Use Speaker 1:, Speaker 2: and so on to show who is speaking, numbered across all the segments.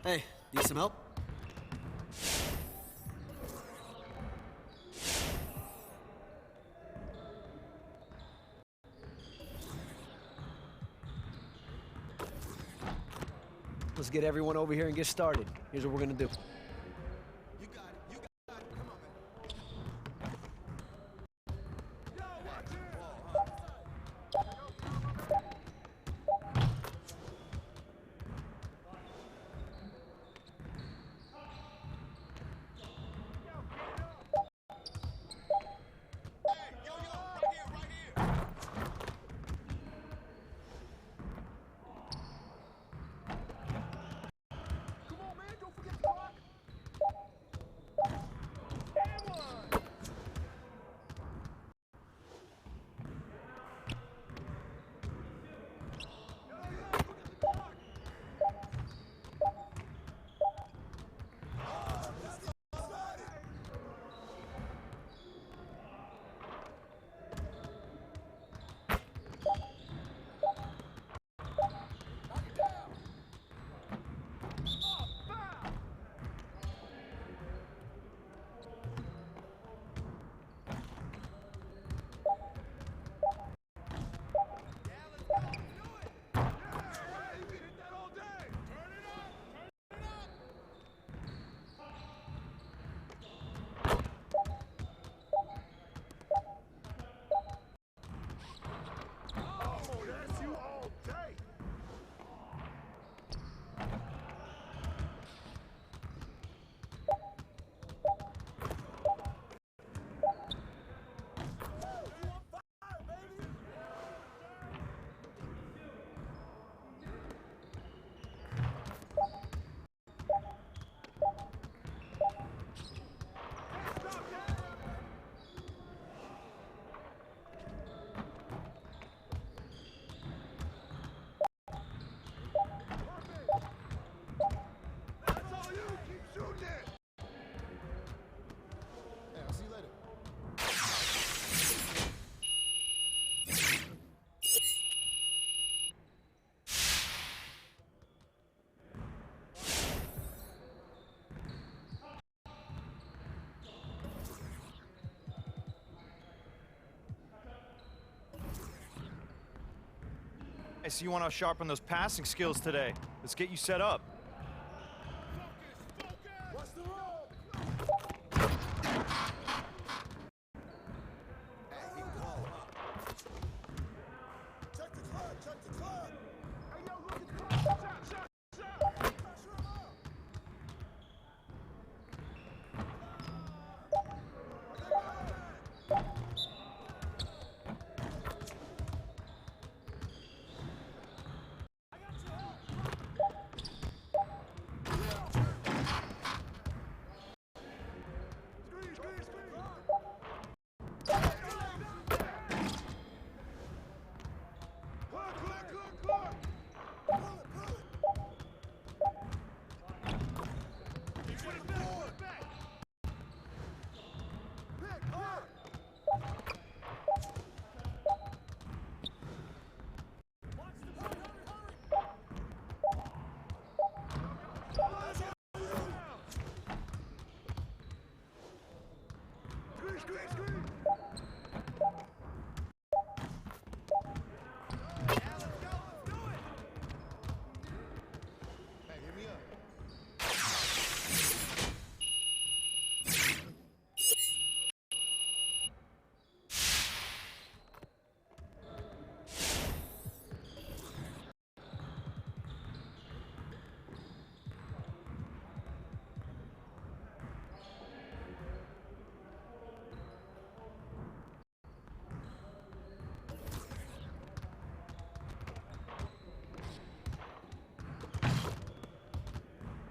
Speaker 1: Hey, need some help? Let's get everyone over here and get started. Here's what we're gonna do.
Speaker 2: You got it. You got it. Come on, man. Yo, watch Hey, yo, right here, right here. Come on, man. Don't forget the clock. And one.
Speaker 3: I see you want to sharpen those passing skills today. Let's get you set up.
Speaker 2: What's the roll? Hey, he ball, huh? Check the clock, check the clock. Hey, yo, look at the clock. Shot. Pressure him out.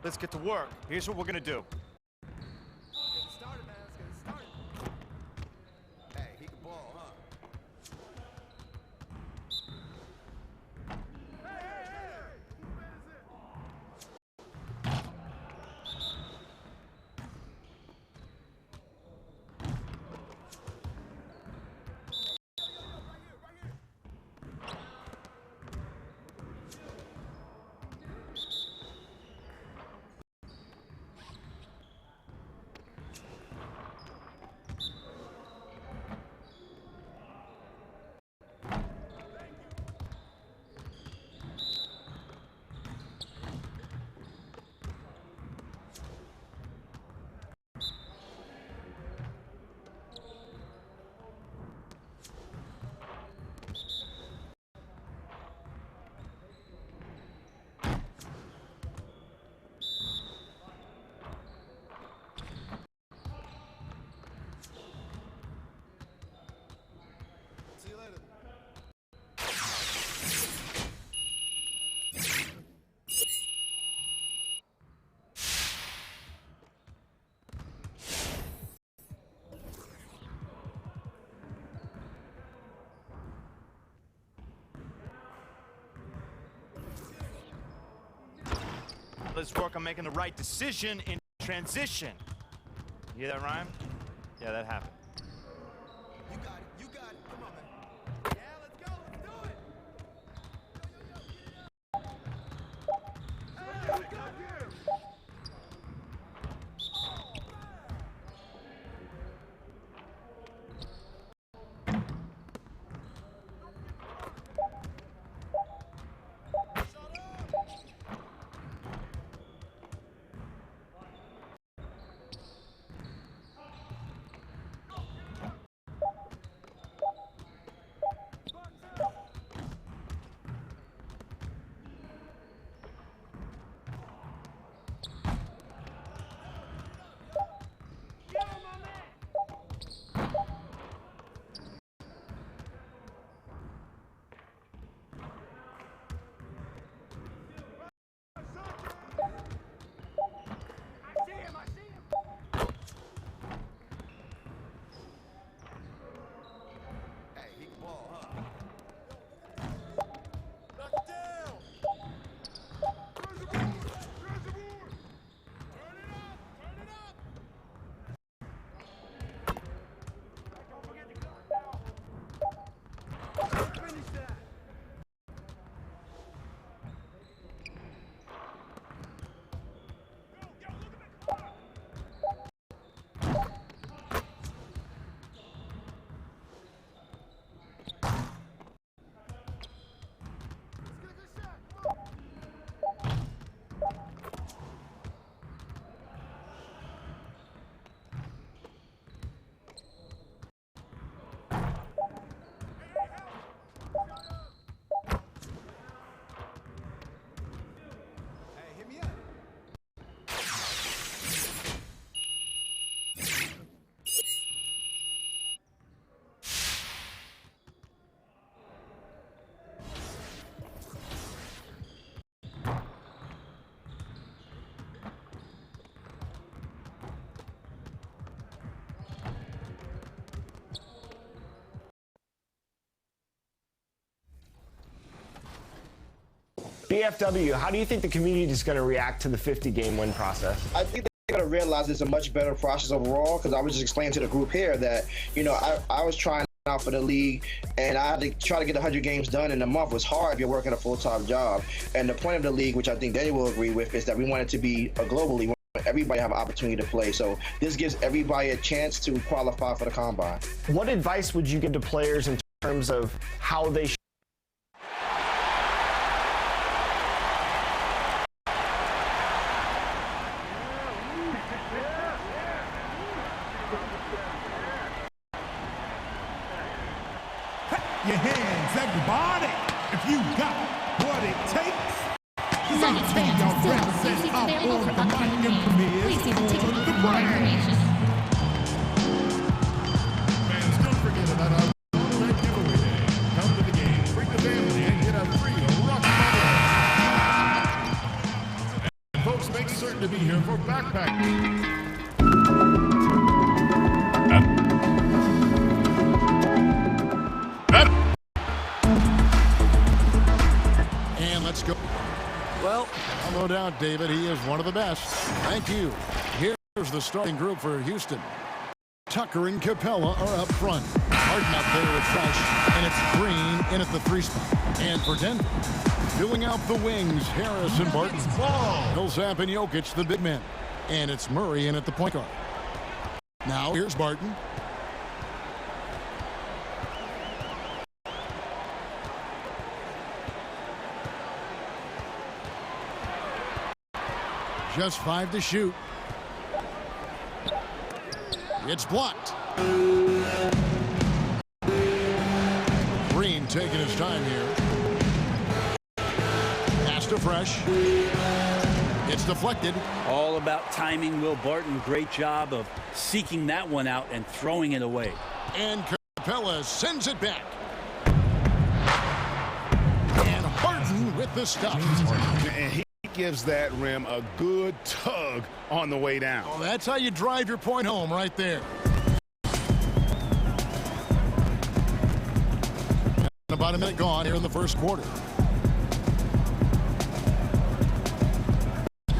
Speaker 3: Let's get to work. Here's what we're gonna do.
Speaker 2: Get it started, man. Let's get it started. Hey, he can ball, huh? Hey! Who man is it? Right here.
Speaker 3: Let's work on making the right decision in transition. You hear that rhyme? Yeah, that happened.
Speaker 2: You got it. You got it. Come on, man. Yeah, let's go. Let's do it. Hey, we got here.
Speaker 4: BFW, how do you think the community is going to react to the 50-game win process?
Speaker 5: I think they're going to realize it's a much better process overall, because I was just explaining to the group here that, you know, I was trying out for the league, and I had to try to get 100 games done in a month. Was hard if you're working a full-time job. And the point of the league, which I think they will agree with, is that we want it to be a globally. We want everybody to have an opportunity to play. So this gives everybody a chance to qualify for the combine.
Speaker 4: What advice would you give to players in terms of how they should?
Speaker 6: Your hands, everybody, if you got what it takes.
Speaker 7: Nuggets fans and Silver seats available for upcoming games. Please see the ticket for more information.
Speaker 6: Fans, don't forget about our automatic giveaway day. Come to the game, bring the family, and get a free rock bottle. And folks, make certain to be here for backpack. And let's go.
Speaker 1: Well,
Speaker 6: No doubt, David, he is one of the best. Thank you. Here's the starting group for Houston. Tucker and Capella are up front. Harden up there with Fresh, and it's Green in at the 3 spot. And for Denver, filling out the wings, Harris and Barton. Millsap and Jokic, the big men. And it's Murray in at the point guard. Now here's Barton. Just 5 to shoot. It's blocked. Green taking his time here. Pass to Fresh. It's deflected.
Speaker 8: All about timing. Will Barton, great job of seeking that one out and throwing it away.
Speaker 6: And Capella sends it back. And Harden with the stop.
Speaker 9: And he gives that rim a good tug on the way down.
Speaker 6: Well, that's how you drive your point home right there. About a minute gone here in the first quarter.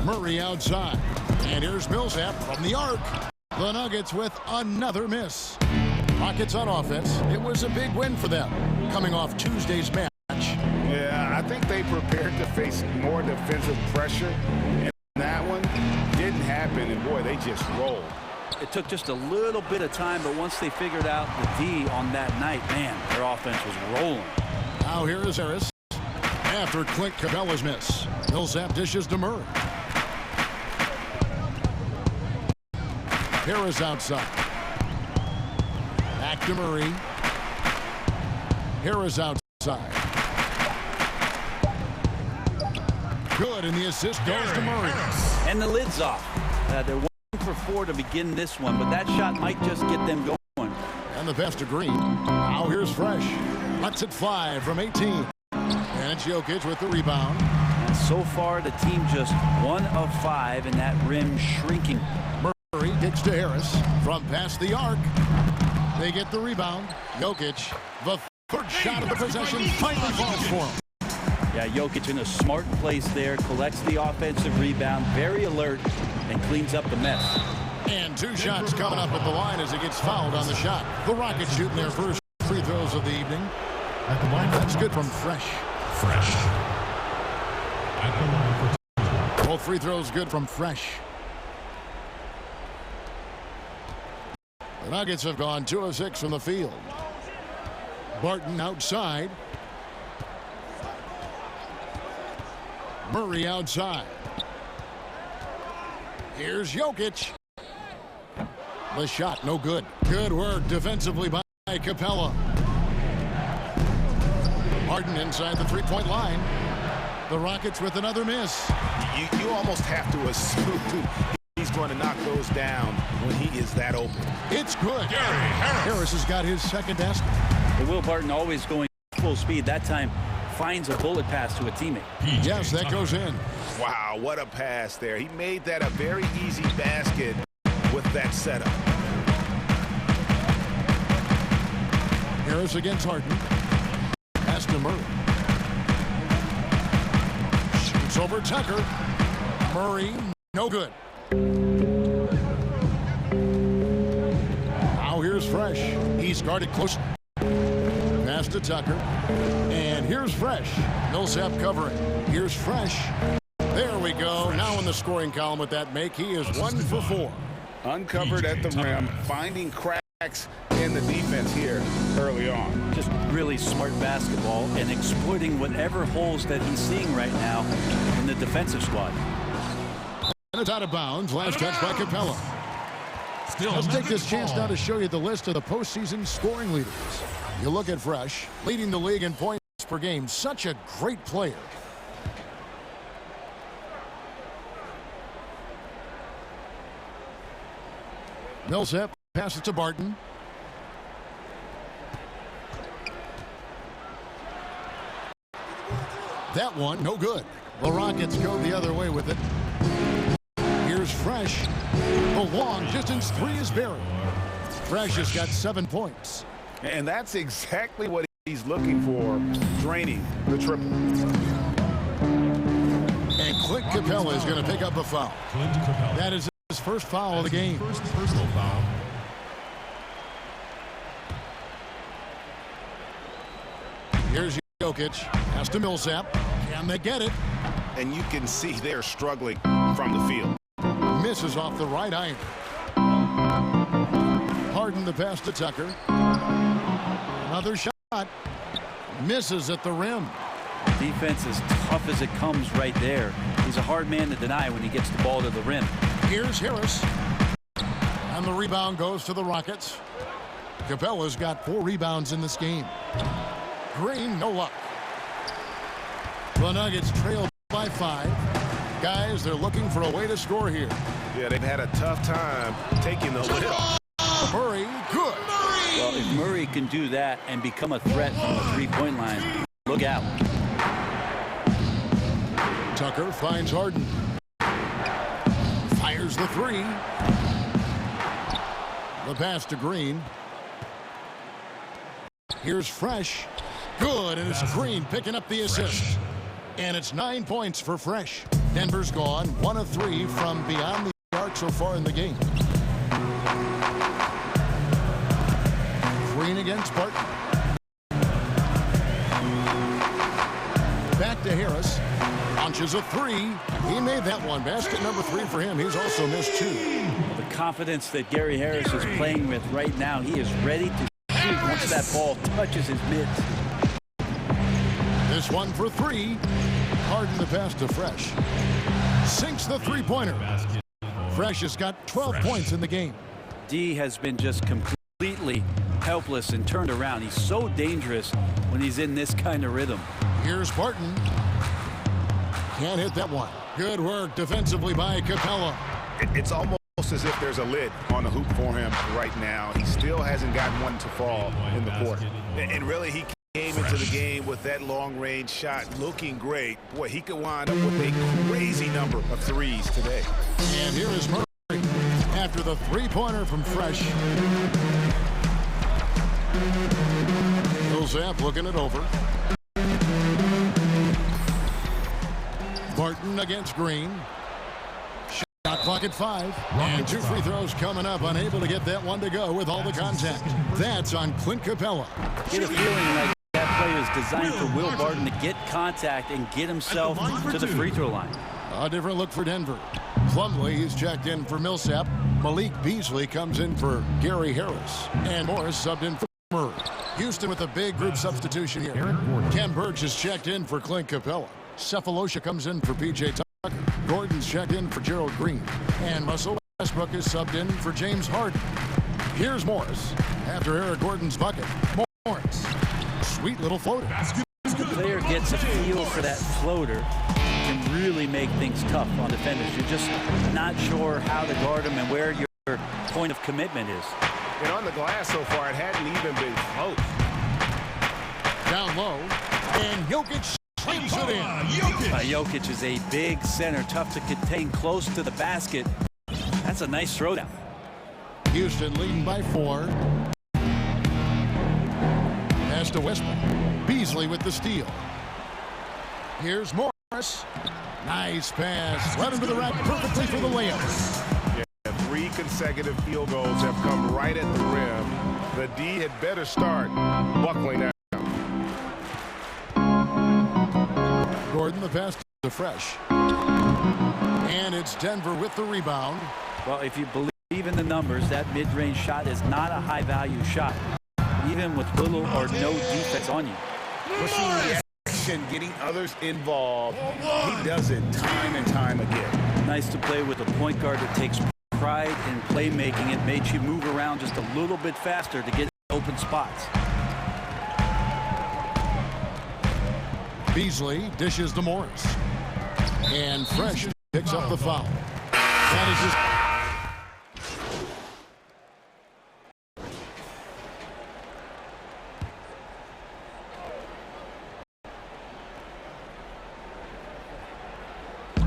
Speaker 6: Murray outside. And here's Millsap from the arc. The Nuggets with another miss. Rockets on offense. It was a big win for them, coming off Tuesday's match.
Speaker 9: Yeah, I think they prepared to face more defensive pressure. And that one didn't happen, and boy, they just rolled.
Speaker 8: It took just a little bit of time, but once they figured out the D on that night, man, their offense was rolling.
Speaker 6: Now here is Harris. After Clint Capella's miss, Millsap dishes to Murray. Harris outside. Back to Murray. Harris outside. Good, and the assist goes to Murray.
Speaker 8: And the lid's off. They're 1 for 4 to begin this one, but that shot might just get them going.
Speaker 6: And the pass to Green. Now here's Fresh. Lets it fly from 18. And it's Jokic with the rebound.
Speaker 8: And so far, the team just 1 of 5, and that rim shrinking.
Speaker 6: Murray kicks to Harris from past the arc. They get the rebound. Jokic, the third shot of the possession, finally falls for him.
Speaker 8: Yeah, Jokic in a smart place there, collects the offensive rebound, very alert, and cleans up the mess.
Speaker 6: And 2 shots coming up at the line as he gets fouled on the shot. The Rockets shooting their first free throws of the evening. At the line, that's good from Fresh. At the line for both free throws good from Fresh. The Nuggets have gone 2 of 6 from the field. Barton outside. Murray outside. Here's Jokic. The shot, no good. Good work defensively by Capella. Harden inside the three-point line. The Rockets with another miss.
Speaker 9: You almost have to assume he's going to knock those down when he is that open.
Speaker 6: It's good. Harris has got his second basket.
Speaker 8: And Will Barton always going full speed. That time finds a bullet pass to a teammate.
Speaker 6: Yes, that goes in.
Speaker 9: Wow, what a pass there. He made that a very easy basket with that setup.
Speaker 6: Harris against Harden. Pass to Murray. Shoots over Tucker. Murray, no good. Now here's Fresh. He's guarded close. Pass to Tucker. And here's Fresh. Millsap covering. Here's Fresh. There we go. Now in the scoring column with that make. He is 1 for 4.
Speaker 9: Uncovered at the rim, finding cracks in the defense here early on.
Speaker 8: Just really smart basketball and exploiting whatever holes that he's seeing right now in the defensive squad.
Speaker 6: And it's out of bounds. Last touch by Capella. Let's take this chance now to show you the list of the postseason scoring leaders. You look at Fresh, leading the league in points per game. Such a great player. Millsap passes to Barton. That one, no good. The Rockets go the other way with it. Here's Fresh. The long distance three is buried. Fresh has got 7 points.
Speaker 9: And that's exactly what he's looking for, draining the triple.
Speaker 6: And Clint Capella is going to pick up a foul. That is his first foul of the game.
Speaker 10: First personal foul.
Speaker 6: Here's Jokic. Pass to Millsap. Can they get it?
Speaker 9: And you can see they're struggling from the field.
Speaker 6: Misses off the right iron. Harden the pass to Tucker. Another shot. Misses at the rim.
Speaker 8: Defense is tough as it comes right there. He's a hard man to deny when he gets the ball to the rim.
Speaker 6: Here's Harris. And the rebound goes to the Rockets. Capella's got 4 rebounds in this game. Green, no luck. The Nuggets trail by 5. Guys, they're looking for a way to score here.
Speaker 9: Yeah, they've had a tough time taking the lid off.
Speaker 6: Murray, good.
Speaker 8: Well, if Murray can do that and become a threat from the three-point line, look out.
Speaker 6: Tucker finds Harden. Fires the 3. The pass to Green. Here's Fresh. Good, and it's Green picking up the assist. And it's 9 points for Fresh. Denver's gone 1 of 3 from beyond the arc so far in the game. Green against Barton. Back to Harris. Launches a 3. He made that one. Basket number 3 for him. He's also missed 2.
Speaker 8: The confidence that Gary Harris is playing with right now, he is ready to shoot once that ball touches his mids.
Speaker 6: This one for 3. Harden the pass to Fresh. Sinks the three-pointer. Fresh has got 12 points in the game.
Speaker 8: D has been just completely helpless and turned around. He's so dangerous when he's in this kind of rhythm.
Speaker 6: Here's Barton. Can't hit that one. Good work defensively by Capella.
Speaker 9: It's almost as if there's a lid on the hoop for him right now. He still hasn't gotten one to fall in the court. And really, he came into the game with that long-range shot looking great. Boy, he could wind up with a crazy number of threes today.
Speaker 6: And here is Murray after the three-pointer from Fresh. Millsap looking it over. Barton against Green. Shot clock at 5. And 2 free throws coming up. Unable to get that one to go with all the contact. That's on Clint Capella.
Speaker 8: Get a feeling like that play is designed for Will Barton to get contact and get himself to the free throw line.
Speaker 6: A different look for Denver. Plumlee is checked in for Millsap. Malik Beasley comes in for Gary Harris. And Morris subbed in for Murray. Houston with a big group substitution here. Ken Burge is checked in for Clint Capella. Cephalosha comes in for P.J. Tucker. Gordon's checked in for Gerald Green. And Russell Westbrook is subbed in for James Harden. Here's Morris. After Eric Gordon's bucket, Morris. Sweet little floater.
Speaker 8: The player gets a feel for that floater can really make things tough on defenders. You're just not sure how to guard them and where your point of commitment is.
Speaker 9: And on the glass so far, it hadn't even been close.
Speaker 6: Down low. And Jokic slams it in.
Speaker 8: Jokic is a big center, tough to contain close to the basket. That's a nice throwdown.
Speaker 6: Houston leading by 4. Pass to Westbrook. Beasley with the steal. Here's Morris. Nice pass. Led him to the rack perfectly for the layup.
Speaker 9: Yeah, 3 consecutive field goals have come right at the rim. The D had better start buckling down.
Speaker 6: Gordon the pass to Fresh. And it's Denver with the rebound.
Speaker 8: Well, if you believe in the numbers, that mid-range shot is not a high-value shot, even with little or no defense on you.
Speaker 9: Pushing the action, getting others involved. He does it time and time again.
Speaker 8: Nice to play with a point guard that takes pride in playmaking. It makes you move around just a little bit faster to get open spots.
Speaker 6: Beasley dishes to Morris. And Fresh picks up the foul. That is just...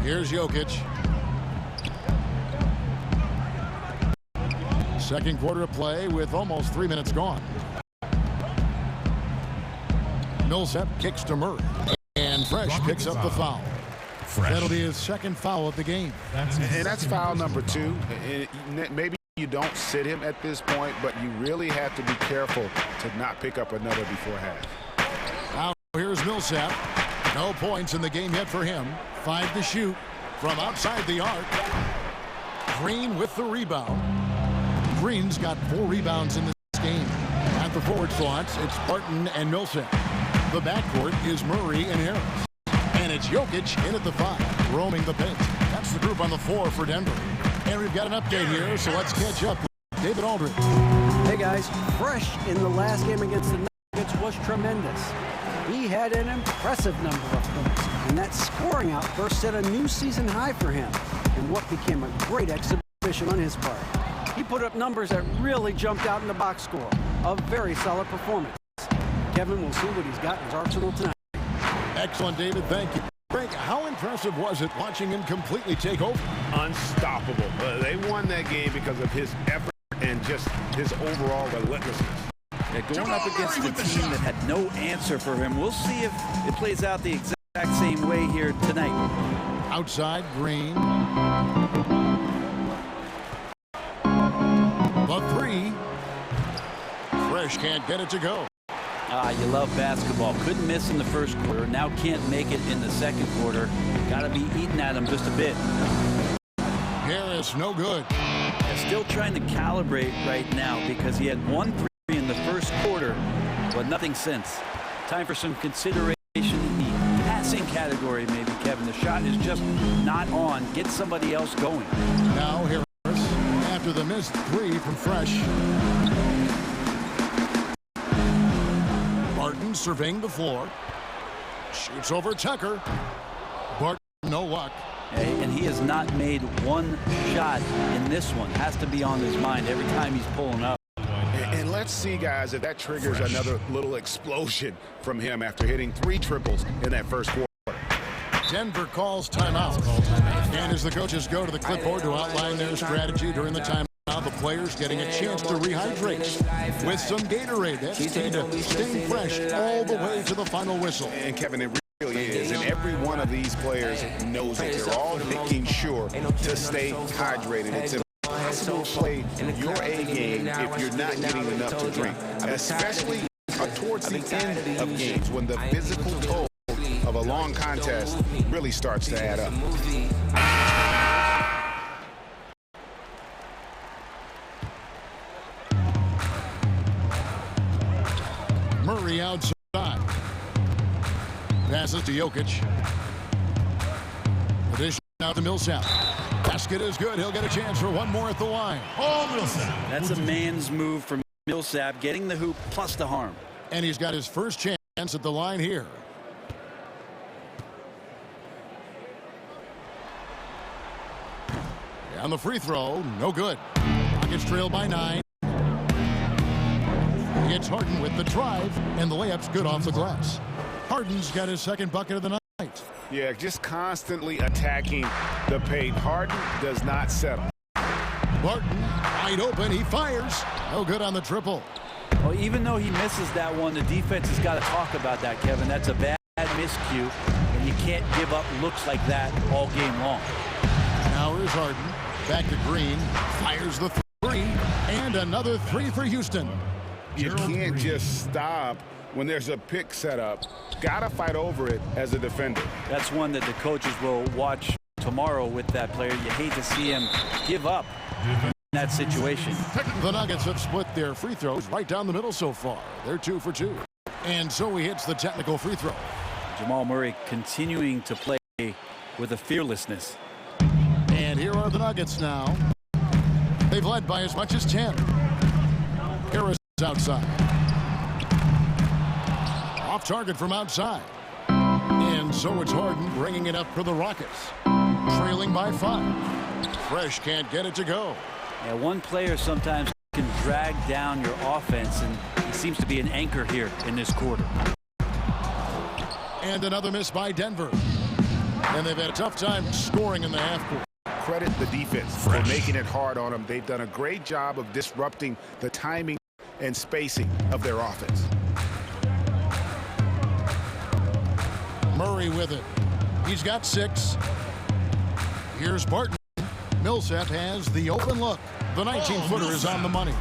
Speaker 6: Here's Jokic. Second quarter of play with almost 3 minutes gone. Millsap kicks to Murray. And Fresh picks up the foul. That'll be his second foul of the game.
Speaker 9: And that's foul number 2. Maybe you don't sit him at this point, but you really have to be careful to not pick up another before half.
Speaker 6: Now here's Millsap. No points in the game yet for him. 5 to shoot from outside the arc. Green with the rebound. Green's got 4 rebounds in this game. At the forward slots, it's Barton and Millsap. The backcourt is Murray and Harris. And it's Jokic in at the 5, roaming the paint. That's the group on the floor for Denver. And we've got an update here, so let's catch up with David Aldridge.
Speaker 1: Hey guys, Fresh in the last game against the Nuggets was tremendous. He had an impressive number of points, and that scoring outburst set a new season high for him in what became a great exhibition on his part. He put up numbers that really jumped out in the box score. A very solid performance. Kevin will see what he's got in his arsenal tonight.
Speaker 6: Excellent, David. Thank you. Frank, how impressive was it watching him completely take over?
Speaker 9: Unstoppable. They won that game because of his effort and just his overall relentlessness.
Speaker 8: Yeah, going up against a team that had no answer for him. We'll see if it plays out the exact same way here tonight.
Speaker 6: Outside, Green. The three. Fresh can't get it to go.
Speaker 8: You love basketball. Couldn't miss in the first quarter. Now can't make it in the second quarter. Got to be eating at him just a bit.
Speaker 6: Harris, no good.
Speaker 8: Still trying to calibrate right now because he had 1 3 in the first quarter, but nothing since. Time for some consideration in the passing category, maybe, Kevin. The shot is just not on. Get somebody else going.
Speaker 6: Now Harris, after the missed 3 from Fresh. Barton surveying the floor. Shoots over Tucker. Barton, no luck.
Speaker 8: And he has not made one shot in this one. Has to be on his mind every time he's pulling up.
Speaker 9: And let's see, guys, if that triggers another little explosion from him after hitting 3 triples in that first quarter.
Speaker 6: Denver calls timeout. And as the coaches go to the clipboard to outline their strategy during the timeout, the players getting a chance to rehydrate with some Gatorade. That's key to staying fresh all the way to the final whistle.
Speaker 9: And Kevin, it really is, and every one of these players knows it. They're all making sure to stay hydrated. It's impossible to play your A game if you're not getting enough to drink, especially towards the end of games when the physical toll of a long contest really starts to add up.
Speaker 6: Murray outside. Passes to Jokic. Addition out to Millsap. Basket is good. He'll get a chance for one more at the line.
Speaker 2: Oh, Millsap.
Speaker 8: That's a man's move from Millsap, getting the hoop plus the harm.
Speaker 6: And he's got his first chance at the line here. On the free throw, no good. Rockets trail by 9. It's Harden with the drive, and the layup's good off the glass. Harden's got his second bucket of the night.
Speaker 9: Yeah, just constantly attacking the paint. Harden does not settle.
Speaker 6: Barton, wide open, he fires. No good on the triple.
Speaker 8: Well, even though he misses that one, the defense has got to talk about that, Kevin. That's a bad miscue, and you can't give up looks like that all game long.
Speaker 6: Now here's Harden. Back to Green. Fires the 3. And another 3 for Houston.
Speaker 9: You can't just stop when there's a pick set up. Gotta fight over it as a defender.
Speaker 8: That's one that the coaches will watch tomorrow with that player. You hate to see him give up in that situation.
Speaker 6: The Nuggets have split their free throws right down the middle so far. They're 2 for 2. And so he hits the technical free throw.
Speaker 8: Jamal Murray continuing to play with a fearlessness.
Speaker 6: And here are the Nuggets now. They've led by as much as 10. Harris outside. Off target from outside. And so it's Harden bringing it up for the Rockets. Trailing by 5. Fresh can't get it to go.
Speaker 8: Yeah, one player sometimes can drag down your offense, and he seems to be an anchor here in this quarter.
Speaker 6: And another miss by Denver. And they've had a tough time scoring in the half court.
Speaker 9: Credit the defense for making it hard on them. They've done a great job of disrupting the timing and spacing of their offense.
Speaker 6: Murray with it. He's got 6. Here's Barton. Millsap has the open look. The 19-footer is on the money.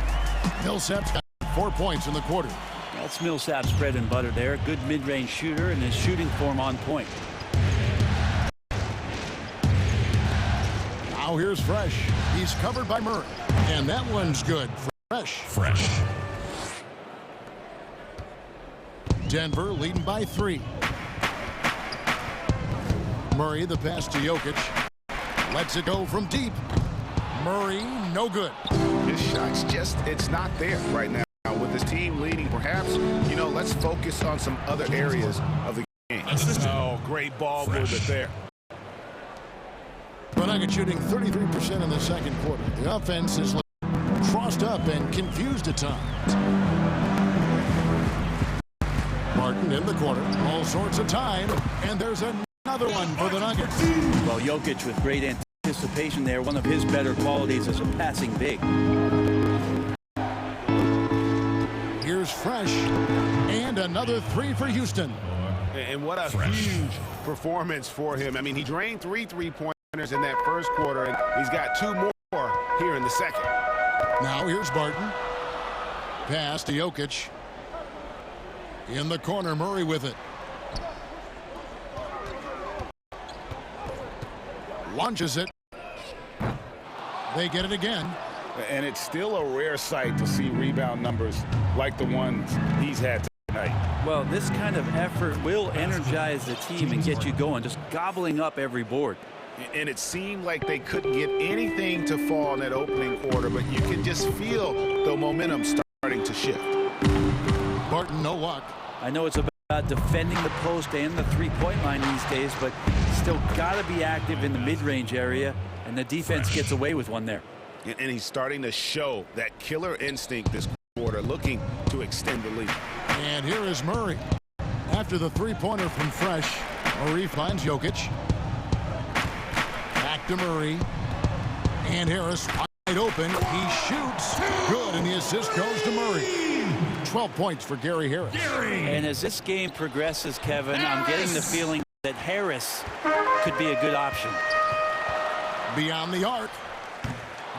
Speaker 6: Millsap's got 4 points in the quarter.
Speaker 8: That's Millsap's bread and butter there. Good mid-range shooter, and his shooting form on point.
Speaker 6: Now here's Fresh. He's covered by Murray. And that one's good for Fresh. Denver leading by 3. Murray, the pass to Jokic. Lets it go from deep. Murray, no good.
Speaker 9: His shot's just, it's not there right now. With his team leading, perhaps, let's focus on some other areas of the game. Oh, great ball movement there.
Speaker 6: The Nuggets shooting 33% in the second quarter. The offense is crossed up and confused at times. Martin in the corner. All sorts of time. And there's another one for the Nuggets.
Speaker 8: Well, Jokic with great anticipation there. One of his better qualities as a passing big.
Speaker 6: Here's Fresh. And another 3 for Houston.
Speaker 9: And what a huge performance for him. I mean, he drained 3 3-pointers in that first quarter, and he's got 2 more here in the second.
Speaker 6: Now here's Barton. Pass to Jokic. In the corner, Murray with it. Launches it. They get it again.
Speaker 9: And it's still a rare sight to see rebound numbers like the ones he's had tonight.
Speaker 8: Well, this kind of effort will energize the team and get you going, just gobbling up every board.
Speaker 9: And it seemed like they couldn't get anything to fall in that opening quarter, but you can just feel the momentum starting to shift.
Speaker 6: Barton, no luck.
Speaker 8: I know it's about defending the post and the three-point line these days, but still got to be active in the mid-range area, and the defense gets away with one there.
Speaker 9: And he's starting to show that killer instinct this quarter, looking to extend the lead.
Speaker 6: And here is Murray. After the three-pointer from Fresh, Murray finds Jokic. Back to Murray. And Harris wide open. He shoots. Good, and the assist goes to Murray. 12 points for Gary Harris.
Speaker 8: And as this game progresses, Kevin, I'm getting the feeling that Harris could be a good option.
Speaker 6: Beyond the arc.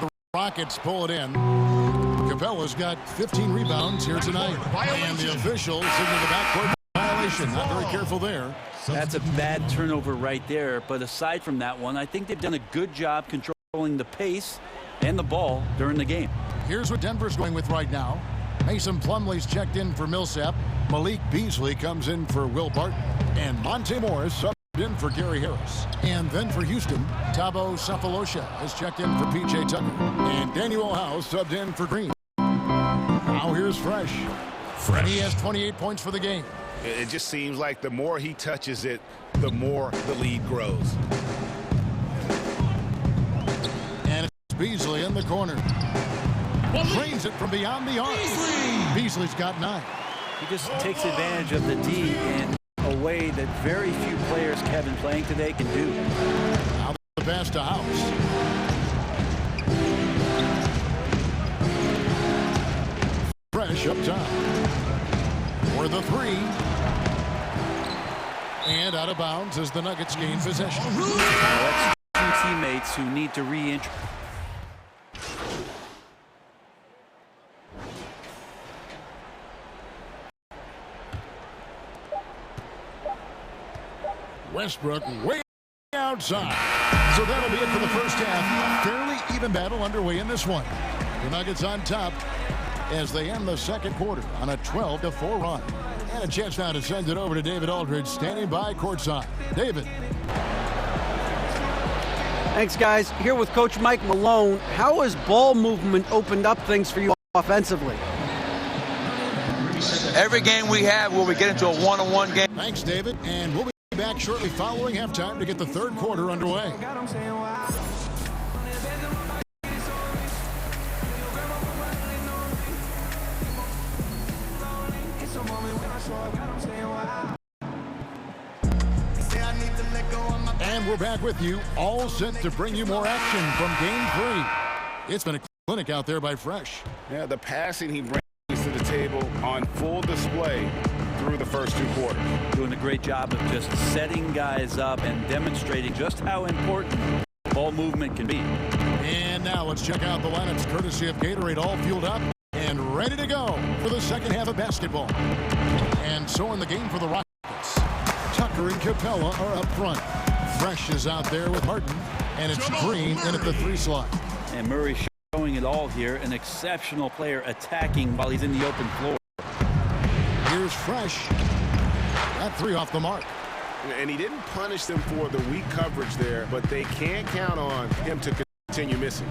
Speaker 6: The Rockets pull it in. Capella's got 15 rebounds here tonight. And the officials signal the backcourt violation. Not very careful there.
Speaker 8: That's a bad turnover right there. But aside from that one, I think they've done a good job controlling the pace and the ball during the game.
Speaker 6: Here's what Denver's going with right now. Mason Plumlee's checked in for Millsap. Malik Beasley comes in for Will Barton. And Monte Morris subbed in for Gary Harris. And then for Houston, Thabo Sefolosha has checked in for P.J. Tucker. And Daniel House subbed in for Green. Now here's Fresh. He has 28 points for the game.
Speaker 9: It just seems like the more he touches it, the more the lead grows.
Speaker 6: And it's Beasley in the corner. Drains it from beyond the arc. Beasley's got 9.
Speaker 8: He just takes advantage of the D in a way that very few players, Kevin, playing today can do.
Speaker 6: Now the pass to House. Fresh up top. For the 3. And out of bounds as the Nuggets gain possession.
Speaker 8: That's two teammates who need to re-introduce.
Speaker 6: Westbrook way outside. So that'll be it for the first half. Fairly even battle underway in this one. The Nuggets on top as they end the second quarter on a 12-4 run. And a chance now to send it over to David Aldridge, standing by courtside. David.
Speaker 1: Thanks, guys. Here with Coach Mike Malone. How has ball movement opened up things for you offensively?
Speaker 10: Every game we have where we get into a one-on-one game.
Speaker 6: Thanks, David. And we'll be back shortly following halftime to get the third quarter underway. And we're back with you, all set to bring you more action from Game 3. It's been a clinic out there by Fresh.
Speaker 9: Yeah, the passing he brings to the table on full display through the first 2 quarters.
Speaker 8: Doing a great job of just setting guys up and demonstrating just how important ball movement can be.
Speaker 6: And now let's check out the lineups courtesy of Gatorade, all fueled up and ready to go for the second half of basketball. And so in the game for the Rockets, Tucker and Capella are up front. Fresh is out there with Martin, and it's Green in at the 3 slot.
Speaker 8: And Murray showing it all here, an exceptional player attacking while he's in the open floor.
Speaker 6: Here's Fresh. That 3 off the mark.
Speaker 9: And he didn't punish them for the weak coverage there, but they can't count on him to continue missing.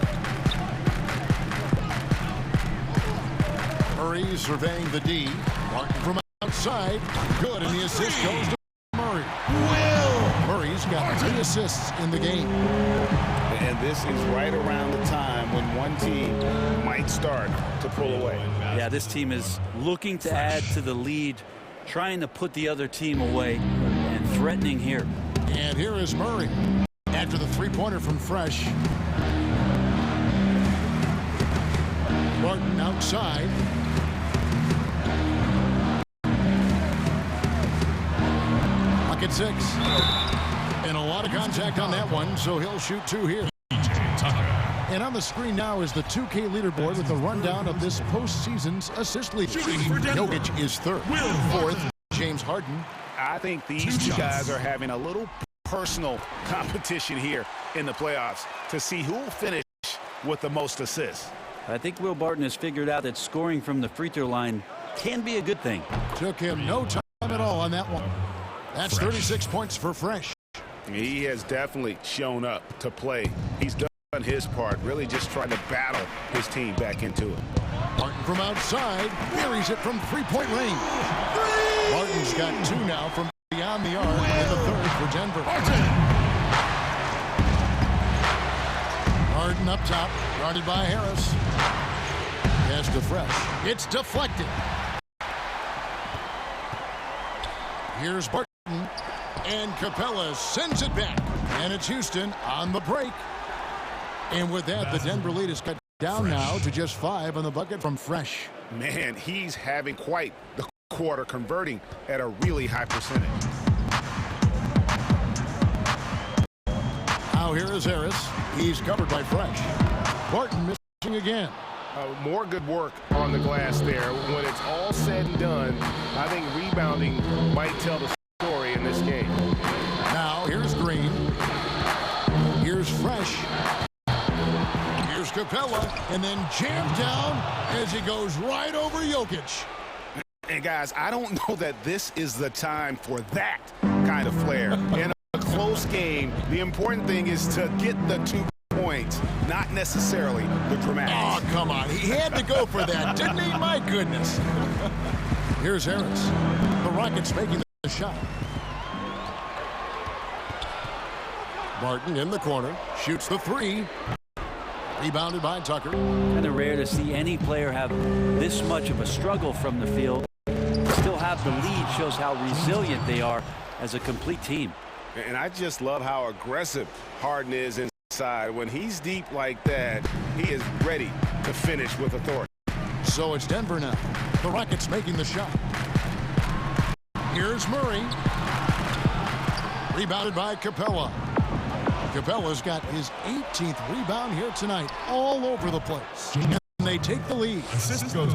Speaker 6: Murray surveying the D. Martin from outside. Good, and the assist goes to Murray. Murray's got 3 assists in the game.
Speaker 9: And this is right around the time when one team might start to pull away.
Speaker 8: Yeah, this team is looking to add to the lead, trying to put the other team away, and threatening here.
Speaker 6: And here is Murray after the 3-pointer from Fresh. Martin outside. at 6. And a lot of contact on that one, so he'll shoot 2 here. And on the screen now is the 2K leaderboard with a rundown of this postseason's assist leader. Jokic is 3rd. 4th, James Harden.
Speaker 9: I think these two guys are having a little personal competition here in the playoffs to see who will finish with the most assists.
Speaker 8: I think Will Barton has figured out that scoring from the free throw line can be a good thing.
Speaker 6: Took him no time at all on that one. That's 36 points for Fresh.
Speaker 9: He has definitely shown up to play. He's done his part, really just trying to battle his team back into it.
Speaker 6: Barton from outside, buries it from 3-point range. Barton's got 2 now from beyond the arc in the 3rd for Denver. Harden up top, guarded by Harris. Pass to Fresh. It's deflected. Here's Barton, and Capella sends it back. And it's Houston on the break. And with that, the Denver lead is cut down now to just 5 on the bucket from Fresh.
Speaker 9: Man, he's having quite the quarter, converting at a really high percentage.
Speaker 6: Now here is Harris. He's covered by Fresh. Barton missing again.
Speaker 9: More good work on the glass there. When it's all said and done, I think rebounding might tell the story in this game.
Speaker 6: Now here's Green. Here's Fresh. Here's Capella, and then jammed down as he goes right over Jokic.
Speaker 9: And guys, I don't know that this is the time for that kind of flair. In a close game, the important thing is to get the 2 points, not necessarily the dramatics.
Speaker 6: Oh, come on. He had to go for that, didn't he? My goodness. Here's Harris. The Rockets making the shot. Barton in the corner. Shoots the 3. Rebounded by Tucker.
Speaker 8: Kind of rare to see any player have this much of a struggle from the field. Still have the lead, shows how resilient they are as a complete team.
Speaker 9: And I just love how aggressive Harden is inside. When he's deep like that, he is ready to finish with authority.
Speaker 6: So it's Denver now. The Rockets making the shot. Here's Murray. Rebounded by Capella. Capella's got his 18th rebound here tonight, all over the place. And they take the lead.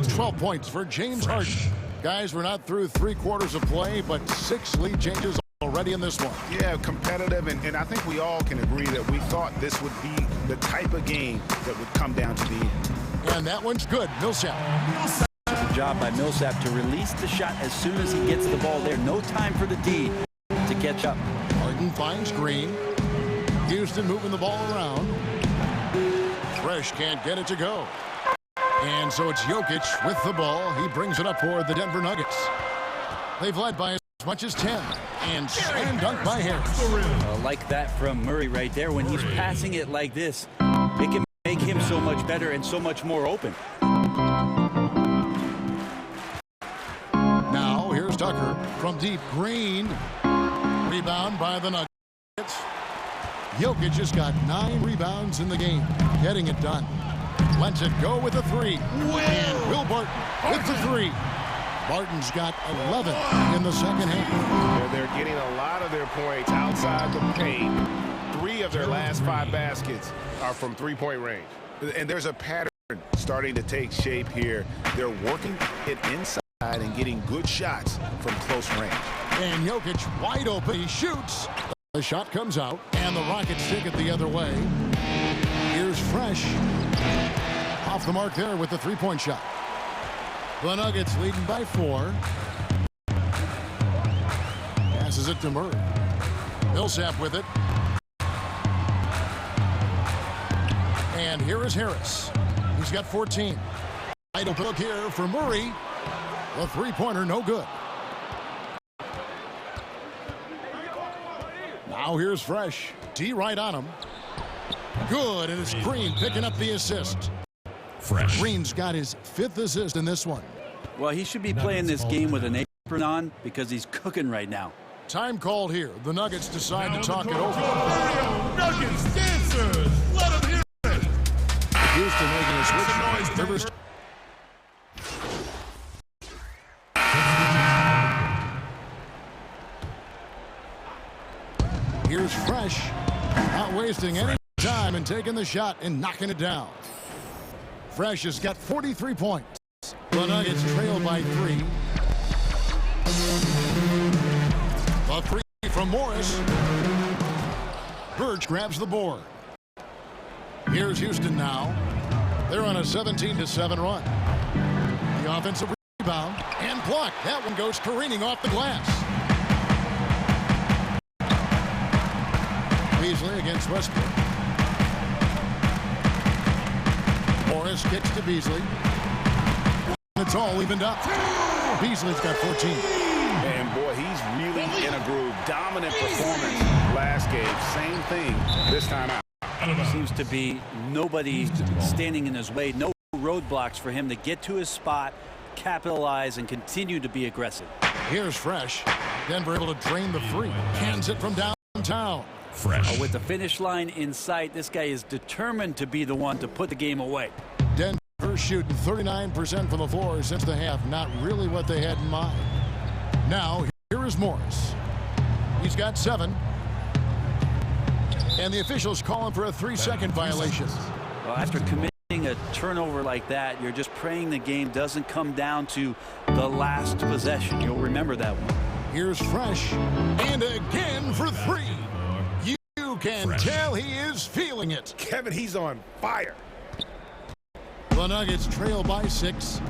Speaker 6: 12 points for James Harden. Guys, we're not through 3 quarters of play, but 6 lead changes already in this one.
Speaker 9: Yeah, competitive, and I think we all can agree that we thought this would be the type of game that would come down to the end.
Speaker 6: And that one's good. Millsap.
Speaker 8: Good job by Millsap to release the shot as soon as he gets the ball there. No time for the D to catch up.
Speaker 6: Harden finds Green. Houston moving the ball around. Fresh can't get it to go. And so it's Jokic with the ball. He brings it up for the Denver Nuggets. They've led by as much as 10. And slam dunk by Harris.
Speaker 8: Like that from Murray right there. When he's passing it like this, it can make him so much better and so much more open.
Speaker 6: Now here's Tucker from deep. Green. Rebound by the Nuggets. Jokic just got 9 rebounds in the game, getting it done. Lets it go with a 3. And Will Barton with the 3. Barton's got 11 in the second half.
Speaker 9: They're getting a lot of their points outside the paint. 3 of their last 5 baskets are from 3-point range. And there's a pattern starting to take shape here. They're working it inside and getting good shots from close range.
Speaker 6: And Jokic wide open. He shoots. The shot comes out, and the Rockets take it the other way. Here's Fresh. Off the mark there with the 3-point shot. The Nuggets leading by 4. Passes it to Murray. Millsap with it. And here is Harris. He's got 14. Wide open look here for Murray. The 3-pointer no good. Now here's Fresh. D right on him. Good, and it's Green picking up the assist. Fresh. Green's got his 5th assist in this one.
Speaker 8: Well, he should be playing this game with an apron on because he's cooking right now.
Speaker 6: Time called here. The Nuggets decide to talk it over.
Speaker 2: Nuggets dancers, let them hear it.
Speaker 6: Houston making a switch. Rivers. Fresh, not wasting any time and taking the shot and knocking it down. Fresh has got 43 points. The Nuggets trail by 3. The 3 from Morris. Birch grabs the board. Here's Houston now. They're on a 17-7 run. The offensive rebound and block. That one goes careening off the glass. Beasley against Westbrook. Morris kicks to Beasley. It's all evened up. Beasley's got 14.
Speaker 9: And boy, he's really in a groove. Dominant performance last game. Same thing this time out.
Speaker 8: Seems to be nobody standing in his way. No roadblocks for him to get to his spot, capitalize, and continue to be aggressive.
Speaker 6: Here's Fresh. Denver able to drain the 3. Cans it from downtown.
Speaker 8: Fresh. With the finish line in sight, this guy is determined to be the one to put the game away.
Speaker 6: Denver shooting 39% from the floor since the half. Not really what they had in mind. Now, here is Morris. He's got 7. And the officials calling for a 3-second violation.
Speaker 8: Well, after committing a turnover like that, you're just praying the game doesn't come down to the last possession. You'll remember that one.
Speaker 6: Here's Fresh. And again for 3. You can tell he is feeling it.
Speaker 9: Kevin, he's on fire.
Speaker 6: The Nuggets trail by 6.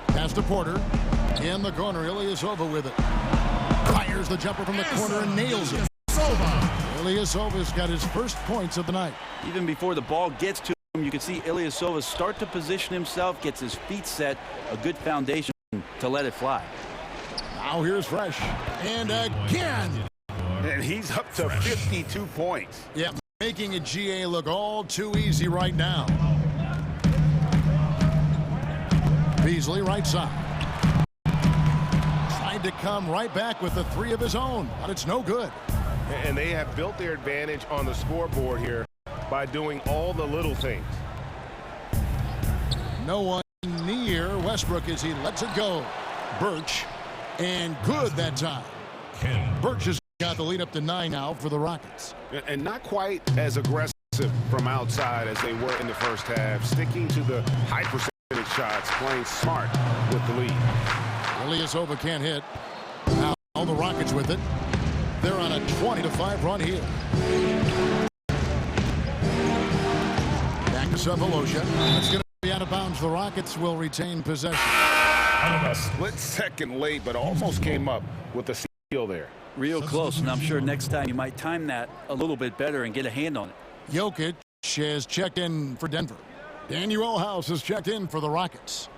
Speaker 6: Pass to Porter. In the corner, Ilyasova with it. Fires the jumper from the corner and nails it. Ilyasova's got his first points of the night.
Speaker 8: Even before the ball gets to him, you can see Ilyasova start to position himself, gets his feet set, a good foundation to let it fly.
Speaker 6: Now here's Fresh. And again.
Speaker 9: And he's up to 52 points.
Speaker 6: Yeah, making a GA look all too easy right now. Beasley right side. Tried to come right back with the 3 of his own, but it's no good.
Speaker 9: And they have built their advantage on the scoreboard here by doing all the little things.
Speaker 6: No one near Westbrook as he lets it go. Birch, and good that time. Birch has got the lead up to 9 now for the Rockets.
Speaker 9: And not quite as aggressive from outside as they were in the first half. Sticking to the high percentage shots, playing smart with the lead.
Speaker 6: Ilyasova can't hit. Now the Rockets with it. They're on a 20-5 run here. Back to Sefolosha. It's going to be out of bounds. The Rockets will retain possession.
Speaker 9: A split second late, but almost came up with the steal there.
Speaker 8: Real close, and I'm sure next time you might time that a little bit better and get a hand on it.
Speaker 6: Jokic has checked in for Denver. Daniel House has checked in for the Rockets.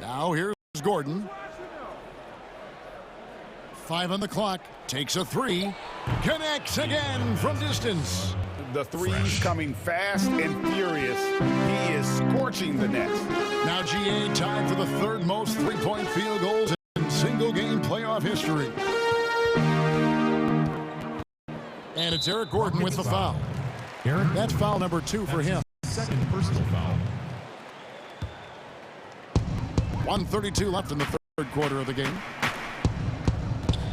Speaker 6: Now here's Gordon. 5 on the clock. Takes a 3. Connects again from distance.
Speaker 9: The threes coming fast and furious. He is scorching the nets.
Speaker 6: Now GA tied for the 3rd most three-point field goals in single-game playoff history. And it's Eric Gordon with the foul. That's foul number 2 for him.
Speaker 2: Second personal foul.
Speaker 6: 1:32 left in the 3rd quarter of the game.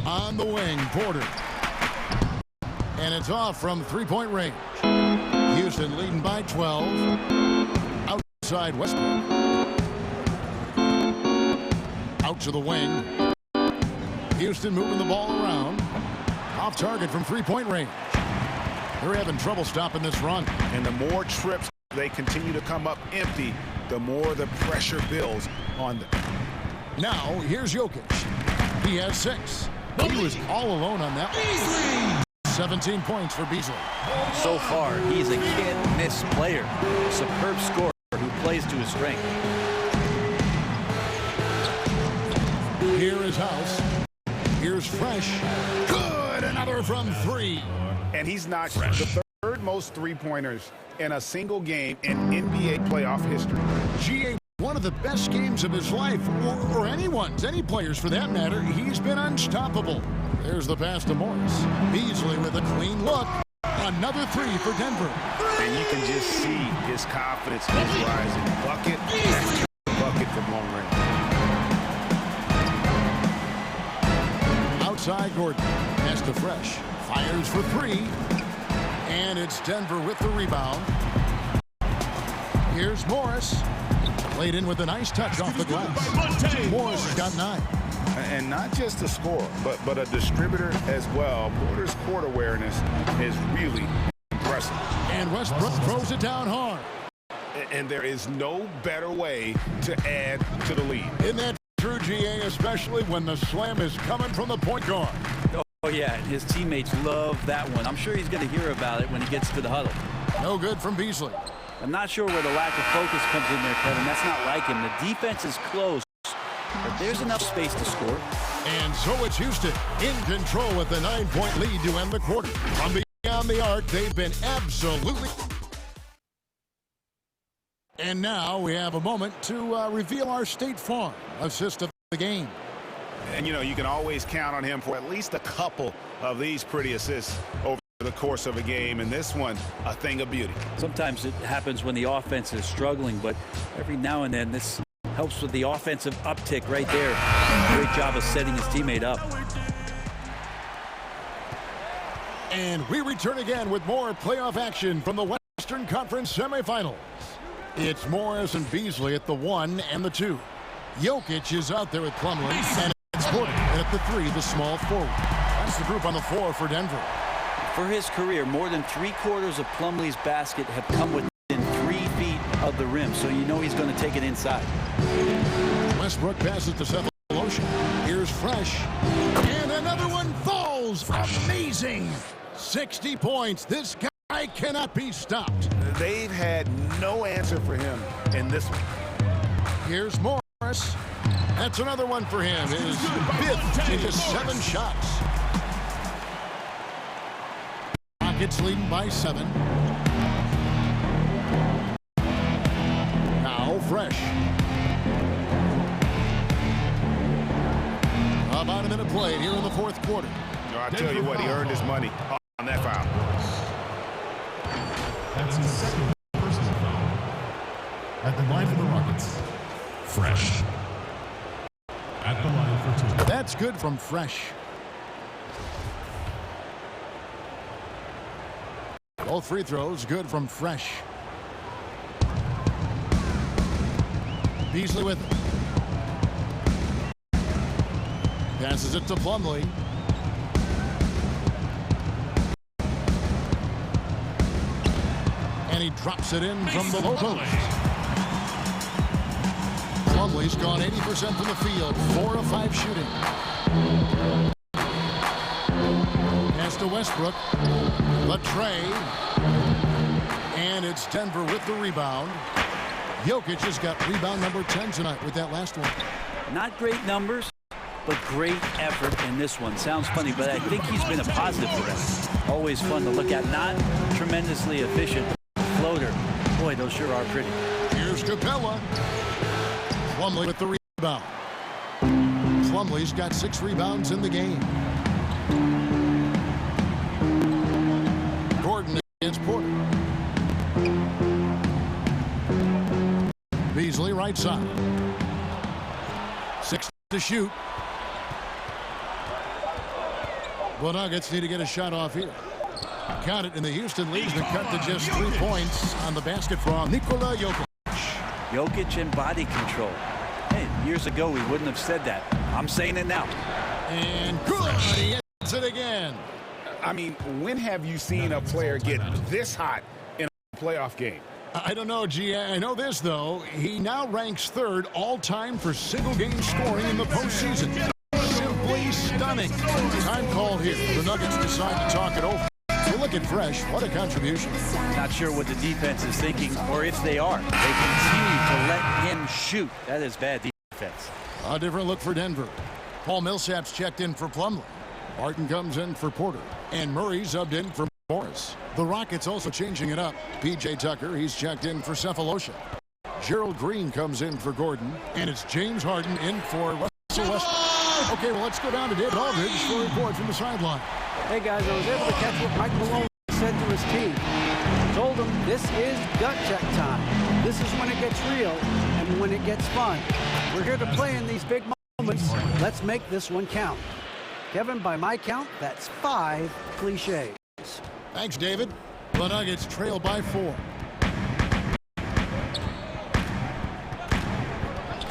Speaker 6: On the wing, Porter. And it's off from 3-point range. Houston leading by 12. Outside Westbrook. Out to the wing. Houston moving the ball around. Off target from 3-point range. They're having trouble stopping this run.
Speaker 9: And the more trips they continue to come up empty, the more the pressure builds on them.
Speaker 6: Now, here's Jokic. He has 6. He was all alone on that one. 17 points for Beasley.
Speaker 8: So far, he's a can't-miss player. A superb scorer who plays to his strength.
Speaker 6: Here is House. Here's Fresh. Good! Another from 3.
Speaker 9: And he's notched the 3rd most three-pointers in a single game in NBA playoff history.
Speaker 6: GA, one of the best games of his life, or anyone's, any players for that matter. He's been unstoppable. There's the pass to Morris. Beasley with a clean look. Another 3 for Denver.
Speaker 9: And you can just see his confidence is rising. Bucket after bucket from long range.
Speaker 6: Outside Gordon. Pass to Fresh. Fires for three. And it's Denver with the rebound. Here's Morris. Laid in with a nice touch off the glass. Morris has got 9.
Speaker 9: And not just a scorer, but a distributor as well. Porter's court awareness is really impressive.
Speaker 6: And Westbrook throws it down hard.
Speaker 9: And there is no better way to add to the lead.
Speaker 6: Isn't that true, GA, especially when the slam is coming from the point guard?
Speaker 8: Oh, yeah, and his teammates love that one. I'm sure he's going to hear about it when he gets to the huddle.
Speaker 6: No good from Beasley.
Speaker 8: I'm not sure where the lack of focus comes in there, Kevin. That's not like him. The defense is close, but there's enough space to score.
Speaker 6: And so it's Houston in control with a 9-point lead to end the quarter. From beyond the arc, they've been absolutely... And now we have a moment to reveal our State Farm assist of the game.
Speaker 9: And, you know, you can always count on him for at least a couple of these pretty assists over the course of a game, and this one, a thing of beauty.
Speaker 8: Sometimes it happens when the offense is struggling, but every now and then this helps with the offensive uptick right there. Great job of setting his teammate up.
Speaker 6: And we return again with more playoff action from the Western Conference semifinals. It's Morris and Beasley at the 1 and the 2. Jokic is out there with Plumlee, and it's Porter at the 3, the small forward. That's the group on the floor for Denver.
Speaker 8: For his career, more than 3/4 of Plumlee's basket have come within 3 feet of the rim, so you know he's going to take it inside.
Speaker 6: Westbrook passes to Cephalosha. Here's Fresh. And another one falls. Amazing. 60 points. This guy cannot be stopped.
Speaker 9: They've had no answer for him in this one.
Speaker 6: Here's Morris. That's another one for him. His 5th in just 7 shots. Rockets leading by 7. Now Fresh. About a minute played here in the 4th quarter.
Speaker 9: I tell you what, he earned his money on that foul.
Speaker 2: That's his second personal foul. At the line for the Rockets, Fresh. At the line for 2.
Speaker 6: That's good from Fresh. Both free throws good from Fresh. Beasley with it. Passes it to Plumlee. And he drops it in from the low post. Plumlee's gone 80% from the field, 4 of 5 shooting. Pass to Westbrook. Latrey. And it's Denver with the rebound. Jokic has got rebound number 10 tonight with that last one.
Speaker 8: Not great numbers, but great effort in this one. Sounds funny, but I think he's been a positive for him. Always fun to look at. Not tremendously efficient. Floater. Boy, those sure are pretty.
Speaker 6: Here's Capella. Plumlee with the rebound. Plumlee's got 6 rebounds in the game. Gordon against Porter. Beasley right side. 6 to shoot. The Nuggets need to get a shot off here. Count it, in the Houston leads the cut to just 3 points on the basket from Nikola Jokic.
Speaker 8: Jokic and body control. Hey, years ago we wouldn't have said that. I'm saying it now.
Speaker 6: And good. He hits it again.
Speaker 9: I mean, when have you seen a player get this hot in a playoff game?
Speaker 6: I don't know, G. I know this, though. He now ranks 3rd all-time for single-game scoring in the postseason. Simply stunning. Time call here. The Nuggets decide to talk it over. We look at Fresh. What a contribution.
Speaker 8: Not sure what the defense is thinking, or if they are. They continue to let him shoot. That is bad defense.
Speaker 6: A different look for Denver. Paul Millsap's checked in for Plumlee. Martin comes in for Porter. And Murray subbed in for Morris. The Rockets also changing it up. P.J. Tucker, he's checked in for Cephalosha. Gerald Green comes in for Gordon. And it's James Harden in for Russell Westbrook. Okay, well, let's go down to David Aldridge for a report from the sideline.
Speaker 1: Hey, guys, I was able to catch what Mike Malone said to his team. Told them this is gut check time. This is when it gets real and when it gets fun. We're here to play in these big moments. Let's make this one count. Kevin, by my count, that's 5 cliches.
Speaker 6: Thanks, David. The Nuggets trail by 4.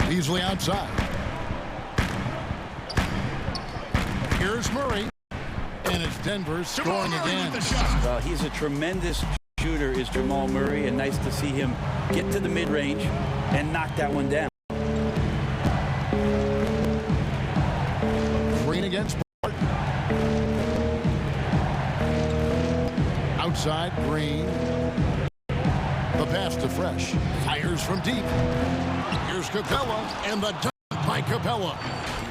Speaker 6: Beasley outside. Here's Murray. And it's Denver scoring again.
Speaker 8: Well, he's a tremendous shooter, is Jamal Murray, and nice to see him get to the mid-range and knock that one down.
Speaker 6: Green against Barton. Outside, Green. The pass to Fresh. Fires from deep. Here's Capella, and the dunk by Capella.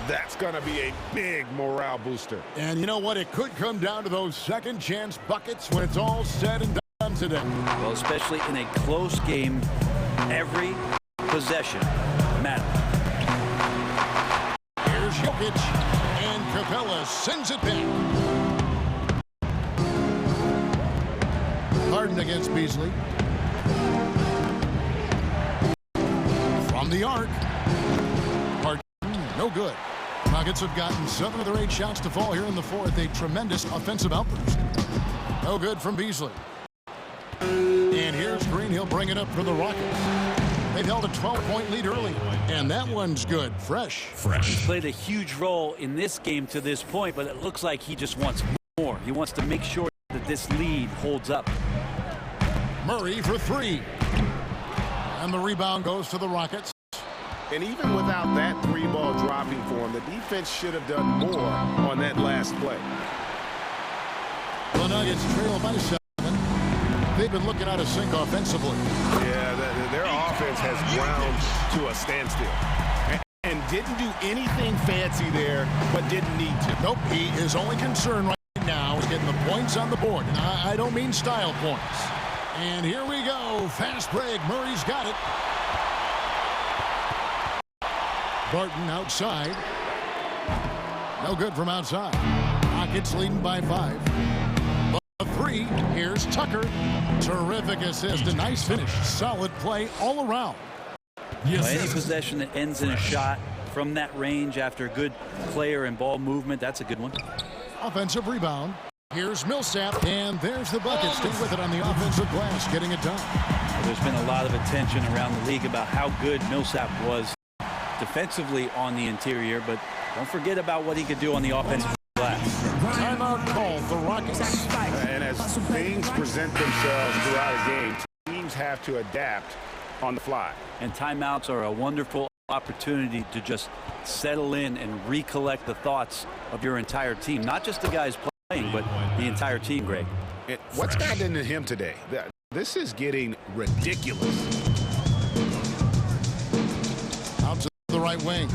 Speaker 9: That's going to be a big morale booster.
Speaker 6: And you know what? It could come down to those second chance buckets when it's all said and done today.
Speaker 8: Well, especially in a close game, every possession matters.
Speaker 6: Here's Jokic, and Capella sends it back. Harden against Beasley. From the arc. Harden, no good. Nuggets have gotten 7 of their 8 shots to fall here in the fourth. A tremendous offensive outburst. No good from Beasley. And here's Green. He'll bring it up for the Rockets. They've held a 12-point lead early, and that one's good. Fresh.
Speaker 8: He's played a huge role in this game to this point, but it looks like he just wants more. He wants to make sure that this lead holds up.
Speaker 6: Murray for 3. And the rebound goes to the Rockets.
Speaker 9: And even without that 3-ball dropping for him, the defense should have done more on that last play.
Speaker 6: The Nuggets trail by 7. They've been looking out of sync offensively.
Speaker 9: Yeah, their offense has ground to a standstill. And didn't do anything fancy there, but didn't need to.
Speaker 6: Nope, his only concern right now is getting the points on the board. And I don't mean style points. And here we go. Fast break. Murray's got it. Barton outside. No good from outside. Rockets leading by 5. But 3. Here's Tucker. Terrific assist. A nice finish. Solid play all around.
Speaker 8: Yes. Any possession that ends in a shot from that range after good player and ball movement, that's a good one.
Speaker 6: Offensive rebound. Here's Millsap, and there's the bucket. Stay with it on the offensive glass, getting it done.
Speaker 8: Well, there's been a lot of attention around the league about how good Millsap was defensively on the interior, but don't forget about what he could do on the offensive glass.
Speaker 6: Timeout call for Rockets.
Speaker 9: And as things present themselves throughout a game, teams have to adapt on the fly.
Speaker 8: And timeouts are a wonderful opportunity to just settle in and recollect the thoughts of your entire team, not just the guys playing, but the entire team, Greg.
Speaker 9: What's gotten into him today? This is getting ridiculous.
Speaker 6: Out to the right wing.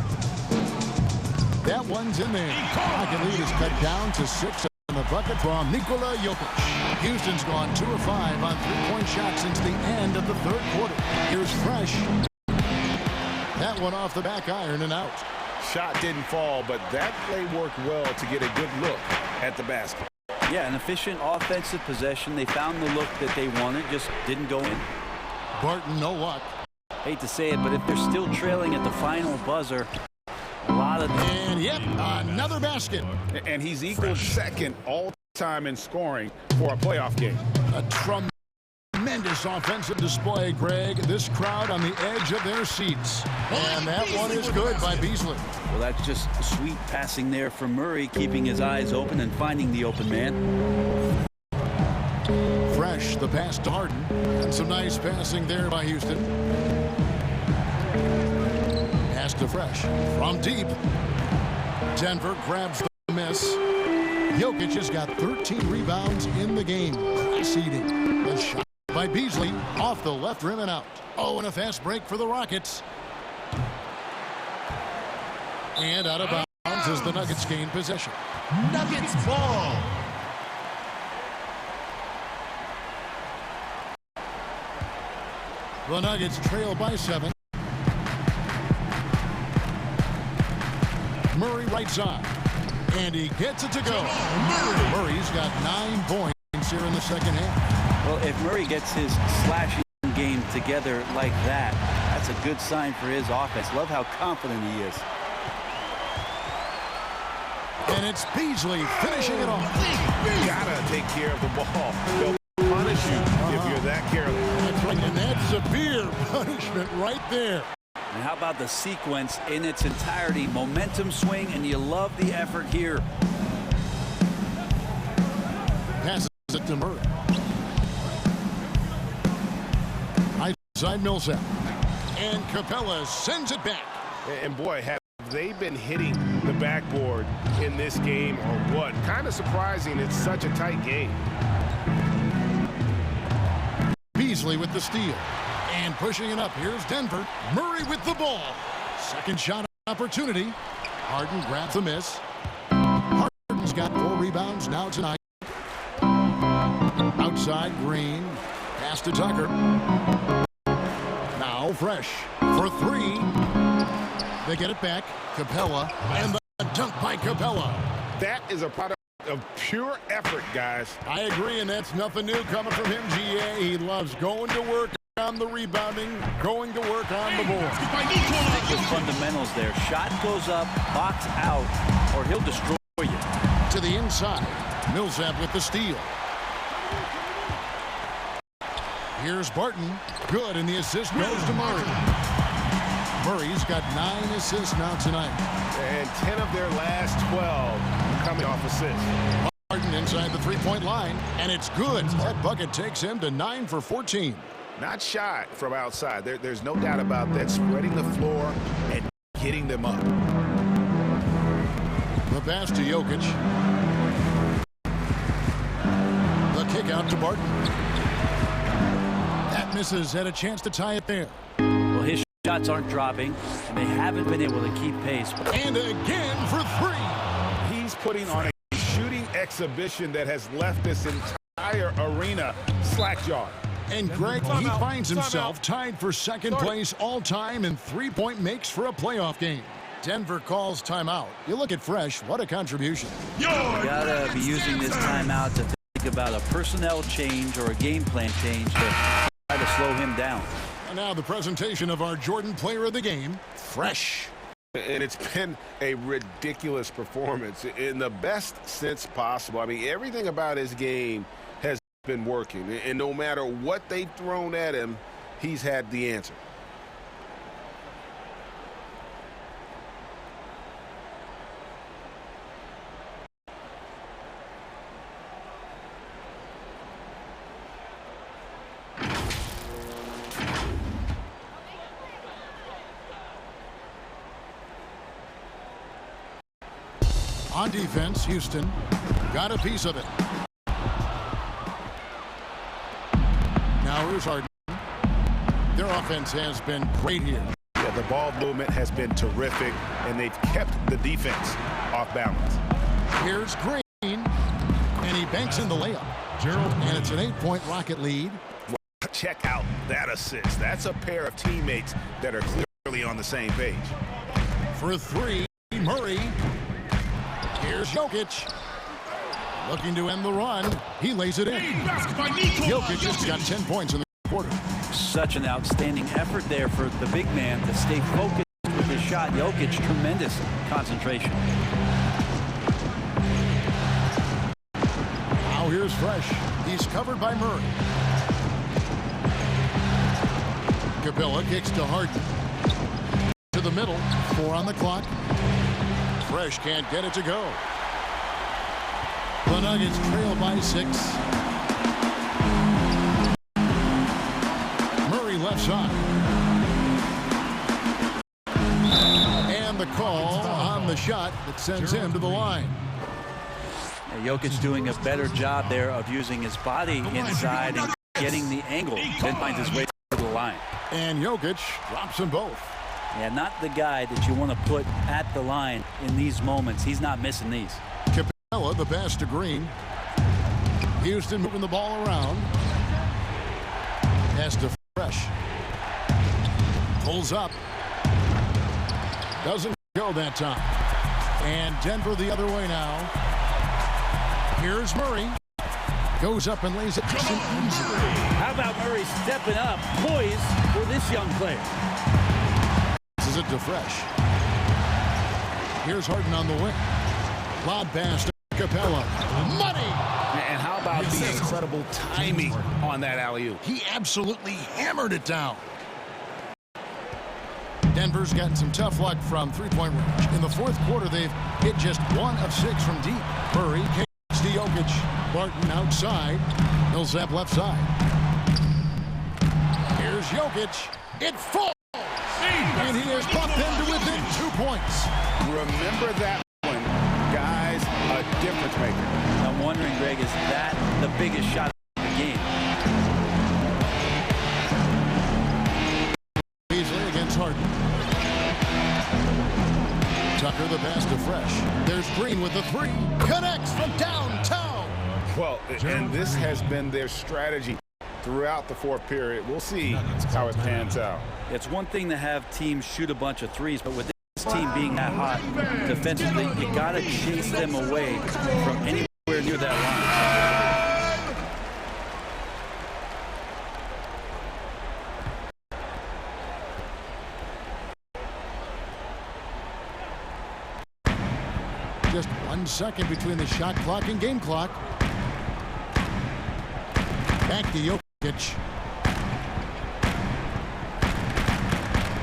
Speaker 6: That one's in there. Rocket lead is cut down to 6 in the bucket from Nikola Jokic. Houston's gone 2 of 5 on 3-point shots since the end of the third quarter. Here's Fresh. That one off the back iron and out.
Speaker 9: Shot didn't fall, but that play worked well to get a good look at the basket.
Speaker 8: Yeah, an efficient offensive possession. They found the look that they wanted, just didn't go in.
Speaker 6: Barton, no luck.
Speaker 8: Hate to say it, but if they're still trailing at the final buzzer, a lot of...
Speaker 6: And yep, another basket.
Speaker 9: And he's equaled second all-time in scoring for a playoff game.
Speaker 6: A tremendous offensive display, Greg. This crowd on the edge of their seats. And that one is good by Beasley.
Speaker 8: Well, that's just sweet passing there from Murray, keeping his eyes open and finding the open man.
Speaker 6: Fresh, the pass to Harden. And some nice passing there by Houston. Pass to Fresh. From deep. Denver grabs the miss. Jokic has got 13 rebounds in the game. Seeding. The shot by Beasley off the left rim and out. Oh, and a fast break for the Rockets. And out of bounds as the Nuggets gain possession.
Speaker 2: Nuggets ball.
Speaker 6: The Nuggets trail by 7. Murray right side. And he gets it to go. Murray's got 9 points here in the second half.
Speaker 8: Well, if Murray gets his slashing game together like that, that's a good sign for his offense. Love how confident he is.
Speaker 6: And it's Beasley finishing it off.
Speaker 9: Gotta take care of the ball. They'll punish you if you're that careless.
Speaker 6: That's right, and that's severe punishment right there.
Speaker 8: And how about the sequence in its entirety? Momentum swing, and you love the effort here.
Speaker 6: Passes it to Murray. High side Millsap. And Capella sends it back.
Speaker 9: And boy, have they been hitting the backboard in this game or what? Kind of surprising it's such a tight game.
Speaker 6: Beasley with the steal. And pushing it up. Here's Denver. Murray with the ball. Second shot opportunity. Harden grabs a miss. Harden's got 4 rebounds now tonight. Outside Green. Pass to Tucker. Now Fresh for 3. They get it back. Capella. And the dunk by Capella.
Speaker 9: That is a product of pure effort, guys.
Speaker 6: I agree, and that's nothing new coming from him, GA. He loves going to work on the rebounding, going to work on the board.
Speaker 8: Good fundamentals there. Shot goes up, box out, or he'll destroy you.
Speaker 6: To the inside. Millsap with the steal. Here's Barton. Good, and the assist goes to Murray. Murray's got 9 assists now tonight.
Speaker 9: And 10 of their last 12 coming off assists.
Speaker 6: Barton inside the three-point line, and it's good. That bucket takes him to 9 for 14.
Speaker 9: Not shy from outside. There's no doubt about that. Spreading the floor and hitting them up.
Speaker 6: The pass to Jokic. The kick out to Barton. That misses. Had a chance to tie it there.
Speaker 8: Well, his shots aren't dropping, and they haven't been able to keep pace.
Speaker 6: And again for 3.
Speaker 9: He's putting on a shooting exhibition that has left this entire arena slack-jawed.
Speaker 6: And Greg, he finds himself tied for second place all-time in three-point makes for a playoff game. Denver calls timeout. You look at Fresh, what a contribution.
Speaker 8: You gotta be using this timeout to think about a personnel change or a game plan change to try to slow him down.
Speaker 6: And now the presentation of our Jordan Player of the Game, Fresh.
Speaker 9: And it's been a ridiculous performance in the best sense possible. I mean, everything about his game has been working. And no matter what they've thrown at him, he's had the answer.
Speaker 6: On defense, Houston got a piece of it. Now here's Harden. Their offense has been great here.
Speaker 9: Yeah, the ball movement has been terrific, and they've kept the defense off balance.
Speaker 6: Here's Green, and he banks in the layup. And it's an 8-point Rocket lead.
Speaker 9: Check out that assist. That's a pair of teammates that are clearly on the same page.
Speaker 6: For 3, Murray. Here's Jokic. Looking to end the run. He lays it in. Jokic has got 10 points in the quarter.
Speaker 8: Such an outstanding effort there for the big man to stay focused with his shot. Jokic, tremendous concentration.
Speaker 6: Now here's Fresh. He's covered by Murray. Capella kicks to Harden. To the middle. 4 on the clock. Fresh can't get it to go. The Nuggets trail by 6. Murray left side. And the call on the shot that sends him to the line.
Speaker 8: Jokic doing a better job there of using his body inside and getting the angle. Then finds his way to the line.
Speaker 6: And Jokic drops them both.
Speaker 8: Yeah, not the guy that you want to put at the line in these moments. He's not missing these.
Speaker 6: Capella, the pass to Green. Houston moving the ball around. Pass to Fresh. Pulls up. Doesn't go that time. And Denver the other way now. Here's Murray. Goes up and lays it just an easy.
Speaker 8: How about Murray stepping up, poised for this young player?
Speaker 6: This is it to Fresh. Here's Harden on the wing. Lob pass to Capella. Money!
Speaker 9: And how about the incredible timing on that alley-oop?
Speaker 6: He absolutely hammered it down. Denver's gotten some tough luck from three-point range. In the fourth quarter, they've hit just 1 of 6 from deep. Murray kicks to Jokic. Barton outside. Millsap left side. Here's Jokic. It falls! And he has bumped them to within 2 points.
Speaker 9: Remember that one, guys, a difference maker.
Speaker 8: I'm wondering, Greg, is that the biggest shot of the game?
Speaker 6: Beasley against Harden. Tucker the pass to Fresh. There's Green with the 3. Connects from downtown.
Speaker 9: Well, and this has been their strategy throughout the fourth period. We'll see how it pans out.
Speaker 8: It's one thing to have teams shoot a bunch of threes, but with this team being that hot defensively, you got to chase them away from anywhere near that
Speaker 6: line. Just 1 second between the shot clock and game clock. Back to Jokic.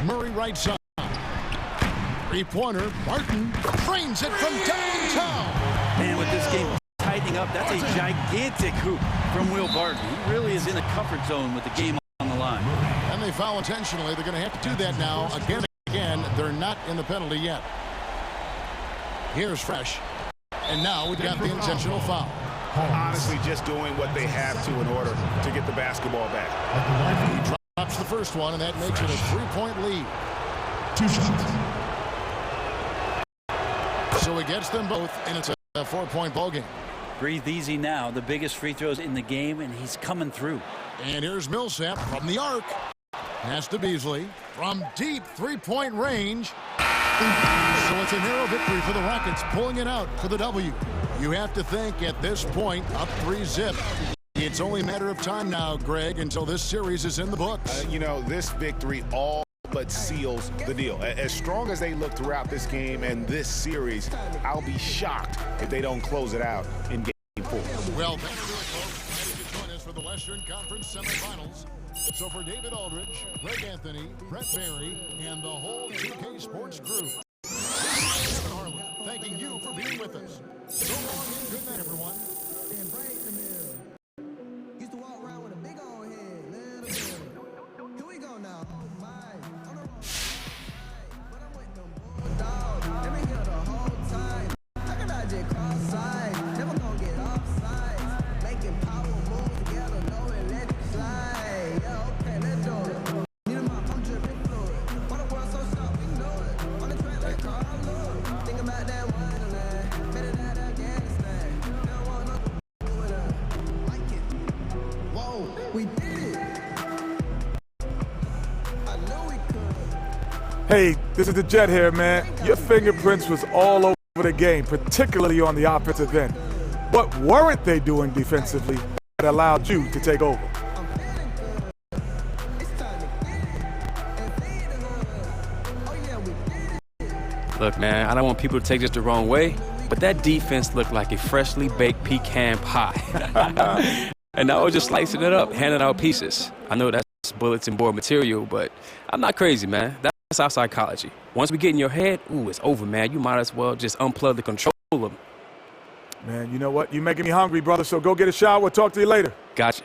Speaker 6: Murray right side. Three-pointer. Barton frames it from downtown.
Speaker 8: Man, with this game tightening up, that's a gigantic hoop from Will Barton. He really is in a comfort zone with the game on the line.
Speaker 6: And they foul intentionally. They're going to have to do that now again and again. They're not in the penalty yet. Here's Fresh. And now we've got the intentional foul.
Speaker 9: Honestly, just doing what they have to in order to get the basketball back.
Speaker 6: He drops the first one, and that makes it a 3-point lead. 2 shots. So he gets them both, and it's a 4-point ball game.
Speaker 8: Breathe easy now. The biggest free throws in the game, and he's coming through.
Speaker 6: And here's Millsap from the arc. Pass to Beasley from deep 3-point range. So it's a narrow victory for the Rockets, pulling it out for the W. You have to think at this point, up 3-zip. It's only a matter of time now, Greg, until this series is in the books.
Speaker 9: You know, this victory all but seals the deal. As strong as they look throughout this game and this series, I'll be shocked if they don't close it out in Game 4.
Speaker 6: Well, thank you, folks. Ready to join us for the Western Conference semifinals. So for David Aldridge, Greg Anthony, Brett Barry, and the whole 2K Sports crew, Kevin Harlan, thanking you for being with us. So long and good night, everyone.
Speaker 2: Used to walk around with a big old head, little bit. Here we go now. Oh my, on the wrong side, but I'm with them bulldogs. Let me hear the whole time. How can I just cross side? Never gonna get offside. Making power moves together, no electric slide. Yeah, okay, let's do it. Need my phone dripping fluid. Why the world so sharp, we know it. On the track like Carl, think about that wonderland. Better than Afghanistan. Don't want no with us. Like it. Whoa, we did it. I know we could.
Speaker 11: Hey, this is the Jet here, man. Your fingerprints was all over the game, particularly on the offensive end. What weren't they doing defensively that allowed you to take over?
Speaker 2: I'm feeling good. It's time to get it. And feed the hood. Oh yeah, we did it.
Speaker 12: Look, man, I don't want people to take this the wrong way, but that defense looked like a freshly baked pecan pie. And I was just slicing it up, handing out pieces. I know that's bulletin board material, but I'm not crazy, man. That's our psychology. Once we get in your head, ooh, it's over, man. You might as well just unplug the controller.
Speaker 11: Man, you know what? You're making me hungry, brother, so go get a shower. We'll talk to you later.
Speaker 12: Gotcha.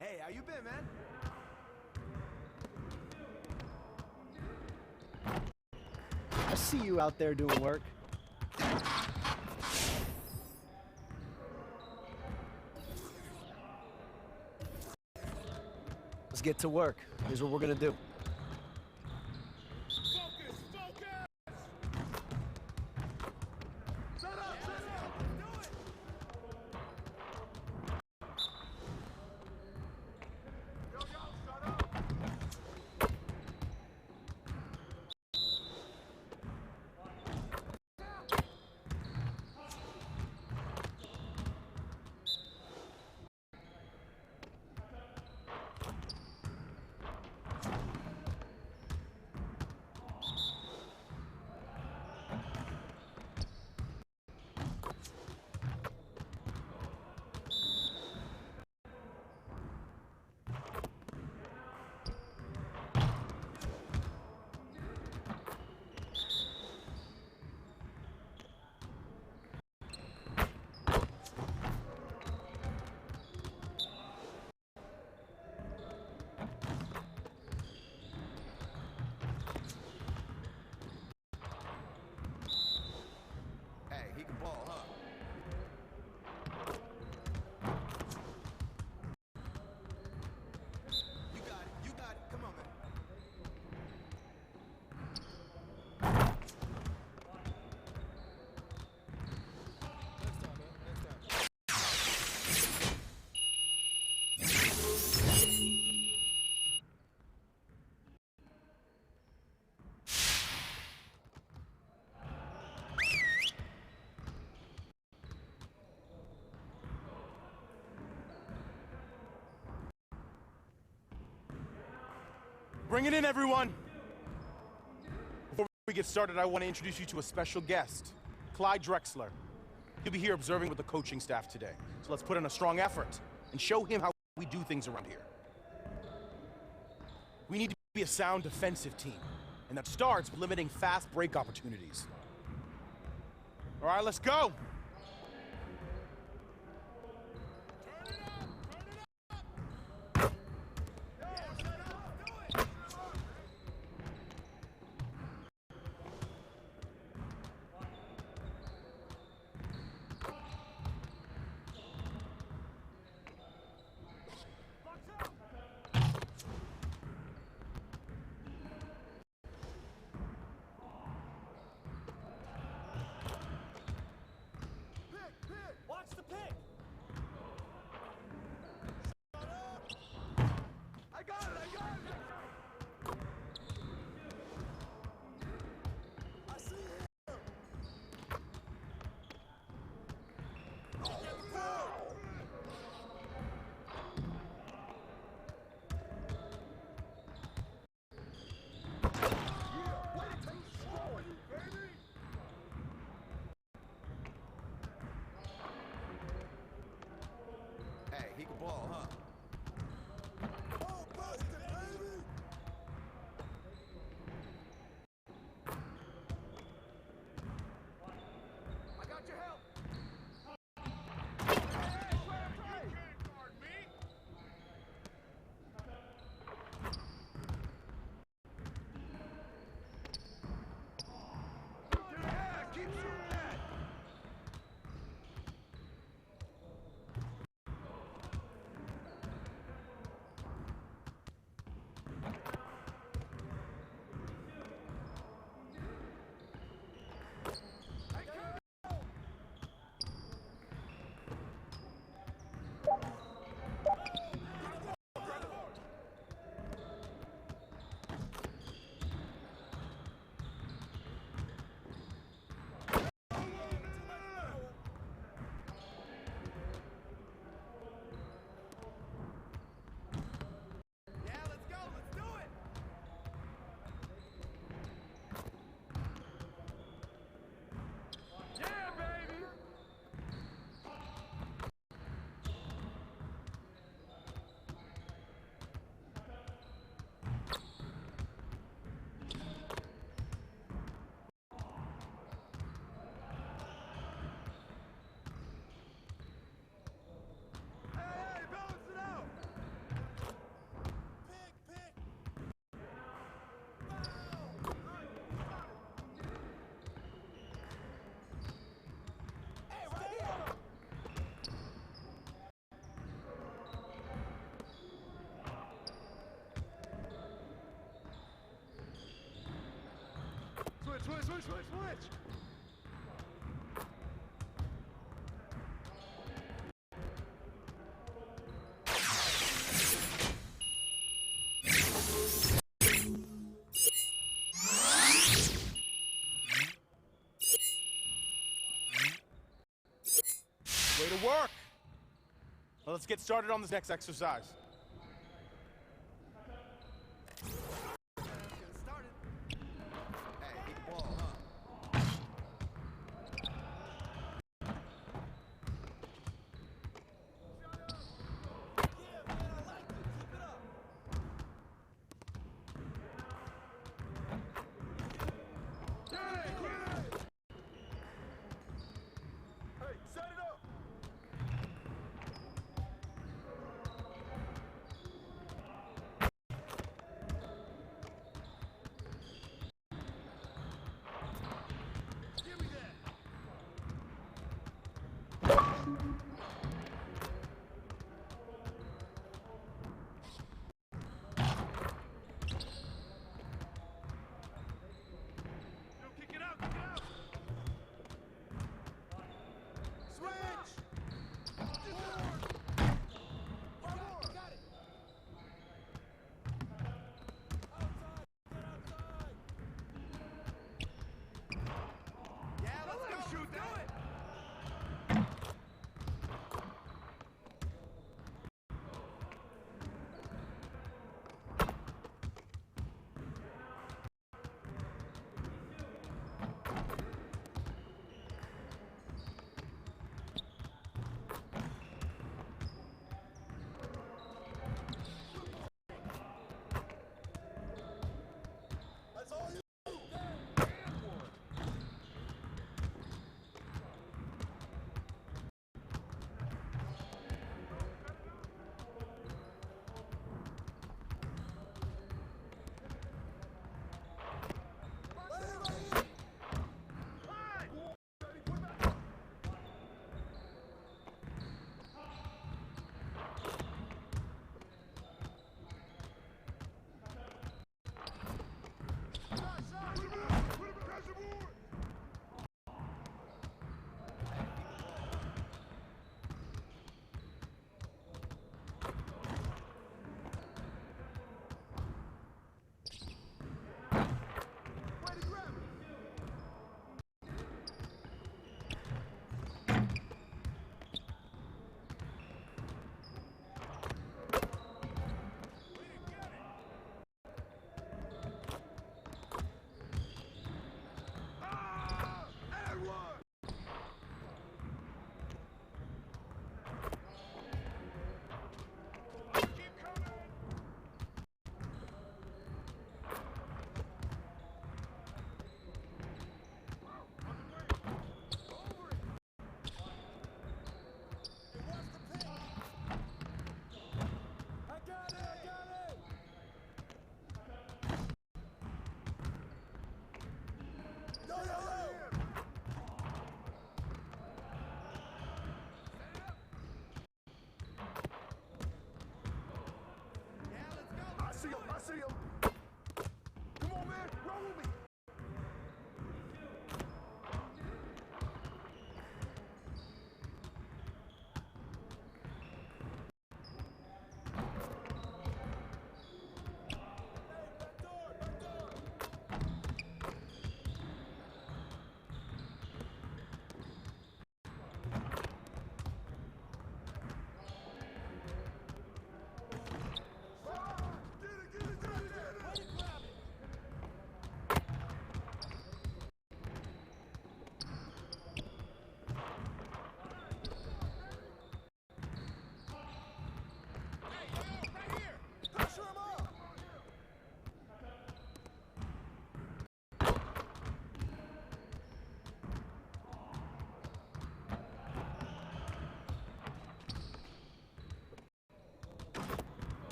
Speaker 13: Hey, how you been, man?
Speaker 1: I see you out there doing work. Let's get to work. Here's what we're gonna do.
Speaker 13: Hey, he can ball, huh? You got it. You got it. Come on, man.
Speaker 14: Bring it in, everyone. Before we get started, I want to introduce you to a special guest, Clyde Drexler. He'll be here observing with the coaching staff today. So let's put in a strong effort and show him how we do things around here. We need to be a sound defensive team, and that starts with limiting fast break opportunities. All right, let's go. Way to work. Well, let's get started on this next exercise.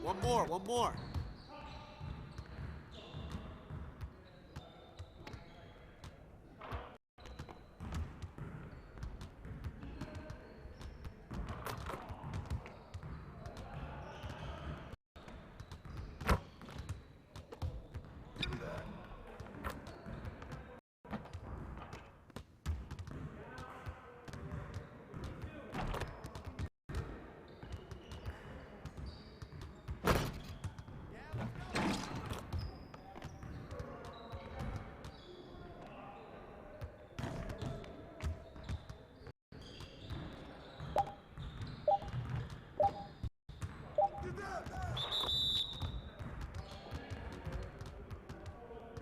Speaker 13: One more, one more.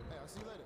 Speaker 6: Hey, I'll see you later.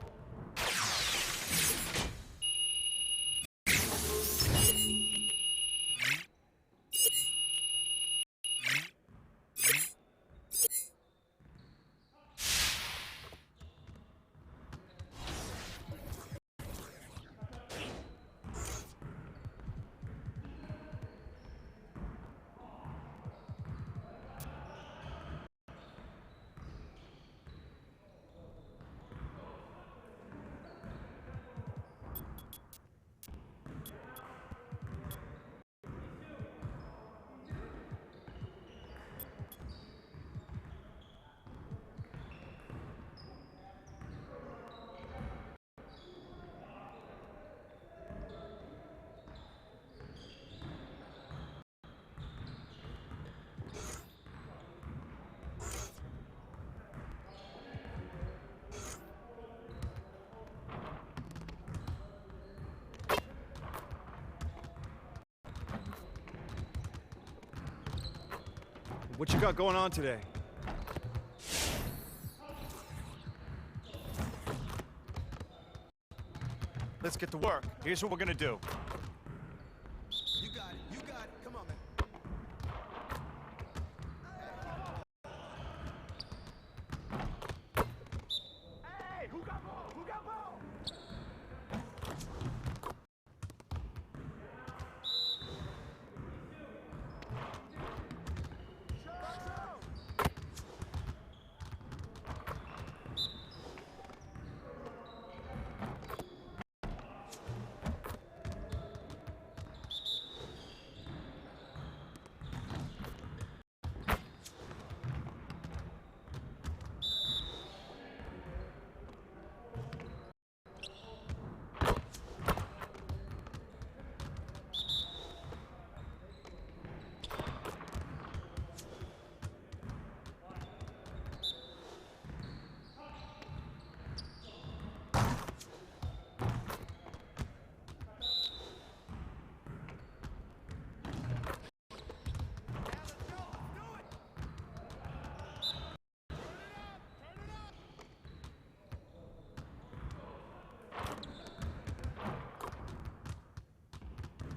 Speaker 3: What you got going on today? Let's get to work. Here's what we're gonna do.
Speaker 13: You got it, you got it. Come on, man.
Speaker 3: Hey, who got ball? Who got ball?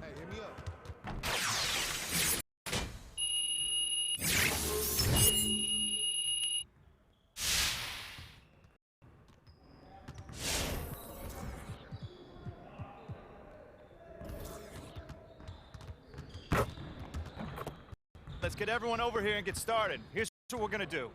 Speaker 13: Hey, hit me up.
Speaker 3: Let's get everyone over here and get started. Here's what we're gonna do.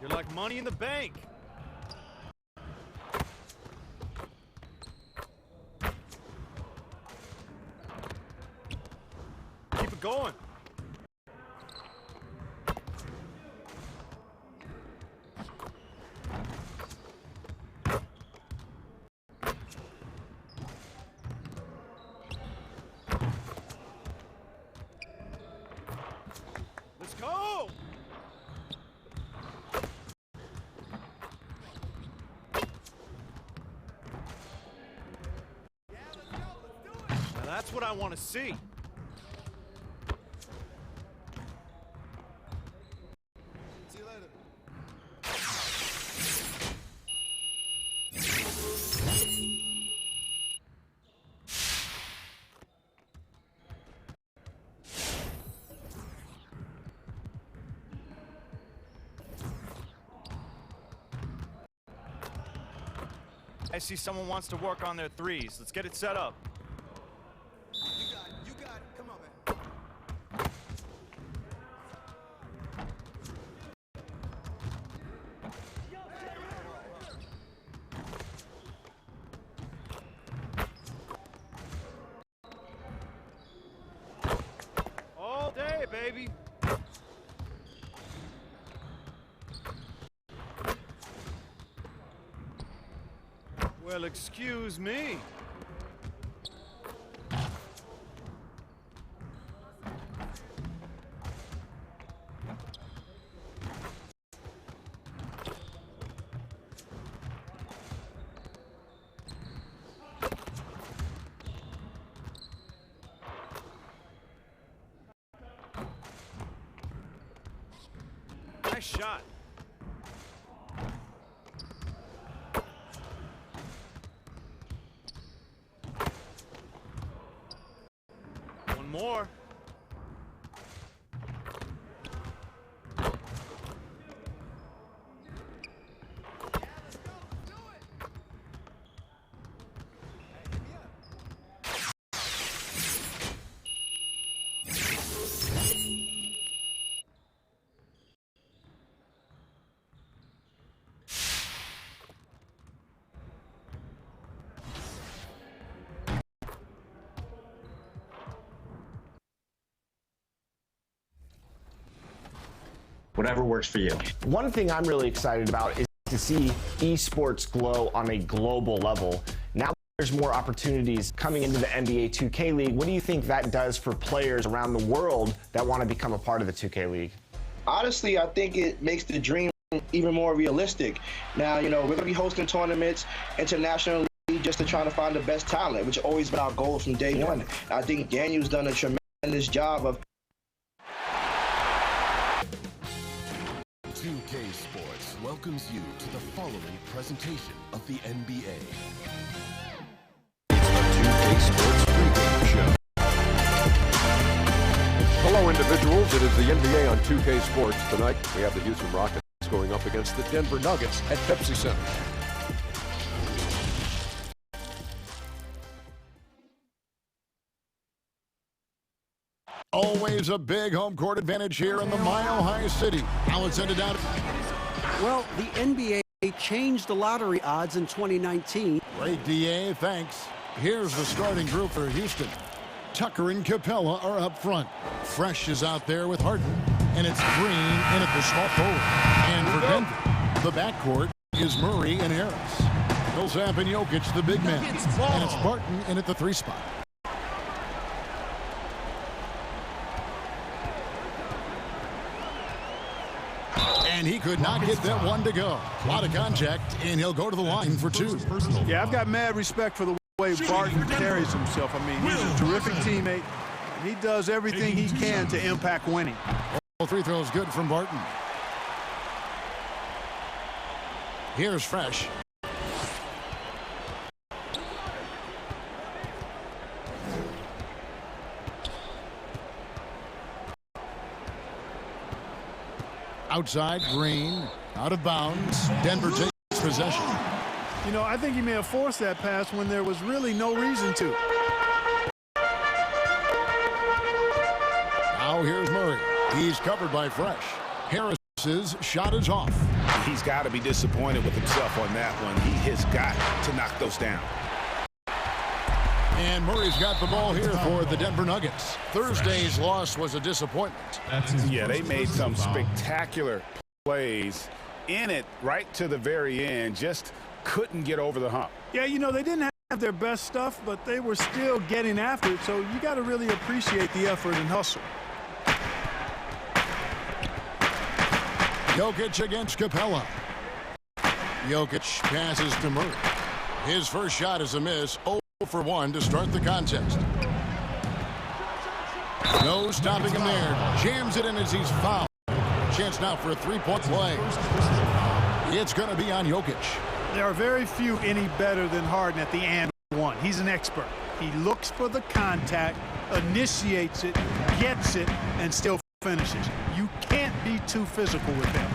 Speaker 3: You're like money in the bank. Keep it going. Let's go. Now that's what I want to see.
Speaker 13: See you later.
Speaker 3: I see someone wants to work on their threes. Let's get it set up.
Speaker 13: You got it. Come on, man.
Speaker 3: All day, baby. Well, excuse me. Nice shot. One more.
Speaker 15: Whatever works for you.
Speaker 4: One thing I'm really excited about is to see esports grow on a global level. Now there's more opportunities coming into the NBA 2K League. What do you think that does for players around the world that want to become a part of the 2K League?
Speaker 5: Honestly, I think it makes the dream even more realistic. Now, you know, we're going to be hosting tournaments internationally just to try to find the best talent, which has always been our goal from day one. I think Daniel's done a tremendous job of
Speaker 16: 2K Sports welcomes you to the following presentation of the NBA. It's the 2K Sports pregame show.
Speaker 17: Hello, individuals. It is the NBA on 2K Sports. Tonight, we have the Houston Rockets going up against the Denver Nuggets at Pepsi Center.
Speaker 6: Always a big home court advantage here in the Mile High City. Now it's ended out.
Speaker 1: Well, the NBA changed the lottery odds in 2019.
Speaker 6: Great, DA, thanks. Here's the starting group for Houston. Tucker and Capella are up front. Fresh is out there with Harden. And it's Green in at the small forward. And for Denver, the backcourt is Murray and Harris. Millsap and Jokic, the big men. And it's Barton in at the 3 spot. And he could not get that one to go. A lot of contact, and he'll go to the line for 2.
Speaker 18: Yeah, I've got mad respect for the way Barton carries himself. I mean, he's a terrific teammate, and he does everything he can to impact winning.
Speaker 6: All 3 throws good from Barton. Here's Fresh. Outside, Green, out of bounds. Denver takes possession.
Speaker 18: You know, I think he may have forced that pass when there was really no reason to.
Speaker 6: Now here's Murray. He's covered by Fresh. Harris's shot is off.
Speaker 9: He's got to be disappointed with himself on that one. He has got to knock those down.
Speaker 6: And Murray's got the ball here for the Denver Nuggets. Thursday's loss was a disappointment.
Speaker 9: Yeah, they made some spectacular plays in it right to the very end. Just couldn't get over the hump.
Speaker 18: Yeah, you know, they didn't have their best stuff, but they were still getting after it, so you got to really appreciate the effort and hustle.
Speaker 6: Jokic against Capella. Jokic passes to Murray. His first shot is a miss. 0 for 1 to start the contest. No stopping him there. Jams it in as he's fouled. Chance now for a 3-point play. It's going to be on Jokic.
Speaker 18: There are very few any better than Harden at the and one. He's an expert. He looks for the contact, initiates it, gets it, and still finishes. You can't be too physical with him.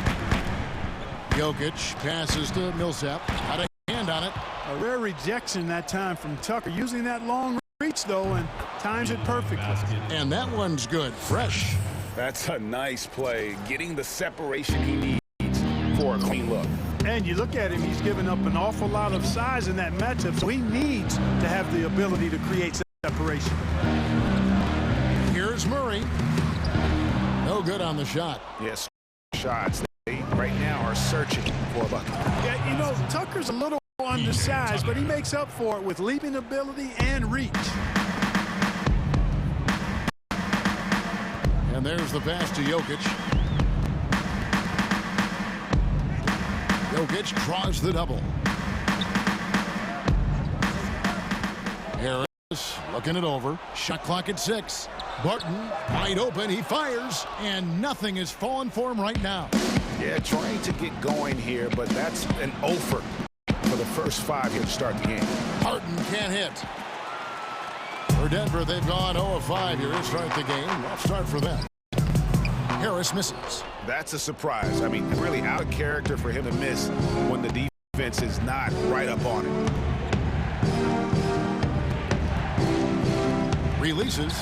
Speaker 6: Jokic passes to Millsap. Got a hand on it.
Speaker 18: A rare rejection that time from Tucker. Using that long reach, though, and times it perfectly.
Speaker 6: And that one's good. Fresh.
Speaker 9: That's a nice play, getting the separation he needs for a clean look.
Speaker 18: And you look at him, he's given up an awful lot of size in that matchup, so he needs to have the ability to create separation.
Speaker 6: Here's Murray. No good on the shot.
Speaker 9: Yes, shots. They right now are searching for a bucket.
Speaker 18: Yeah, you know, Tucker's a little undersized, but he makes up for it with leaping ability and reach.
Speaker 6: And there's the pass to Jokic. Jokic draws the double. Harris looking it over. Shot clock at 6. Barton wide open. He fires, and nothing is falling for him right now.
Speaker 9: Yeah, trying to get going here, but that's an offer for the first 5 here to start the game.
Speaker 6: Barton can't hit. For Denver, they've gone 0 of 5 here to start the game. Rough start for them. Harris misses.
Speaker 9: That's a surprise. I mean, really out of character for him to miss when the defense is not right up on it.
Speaker 6: Releases.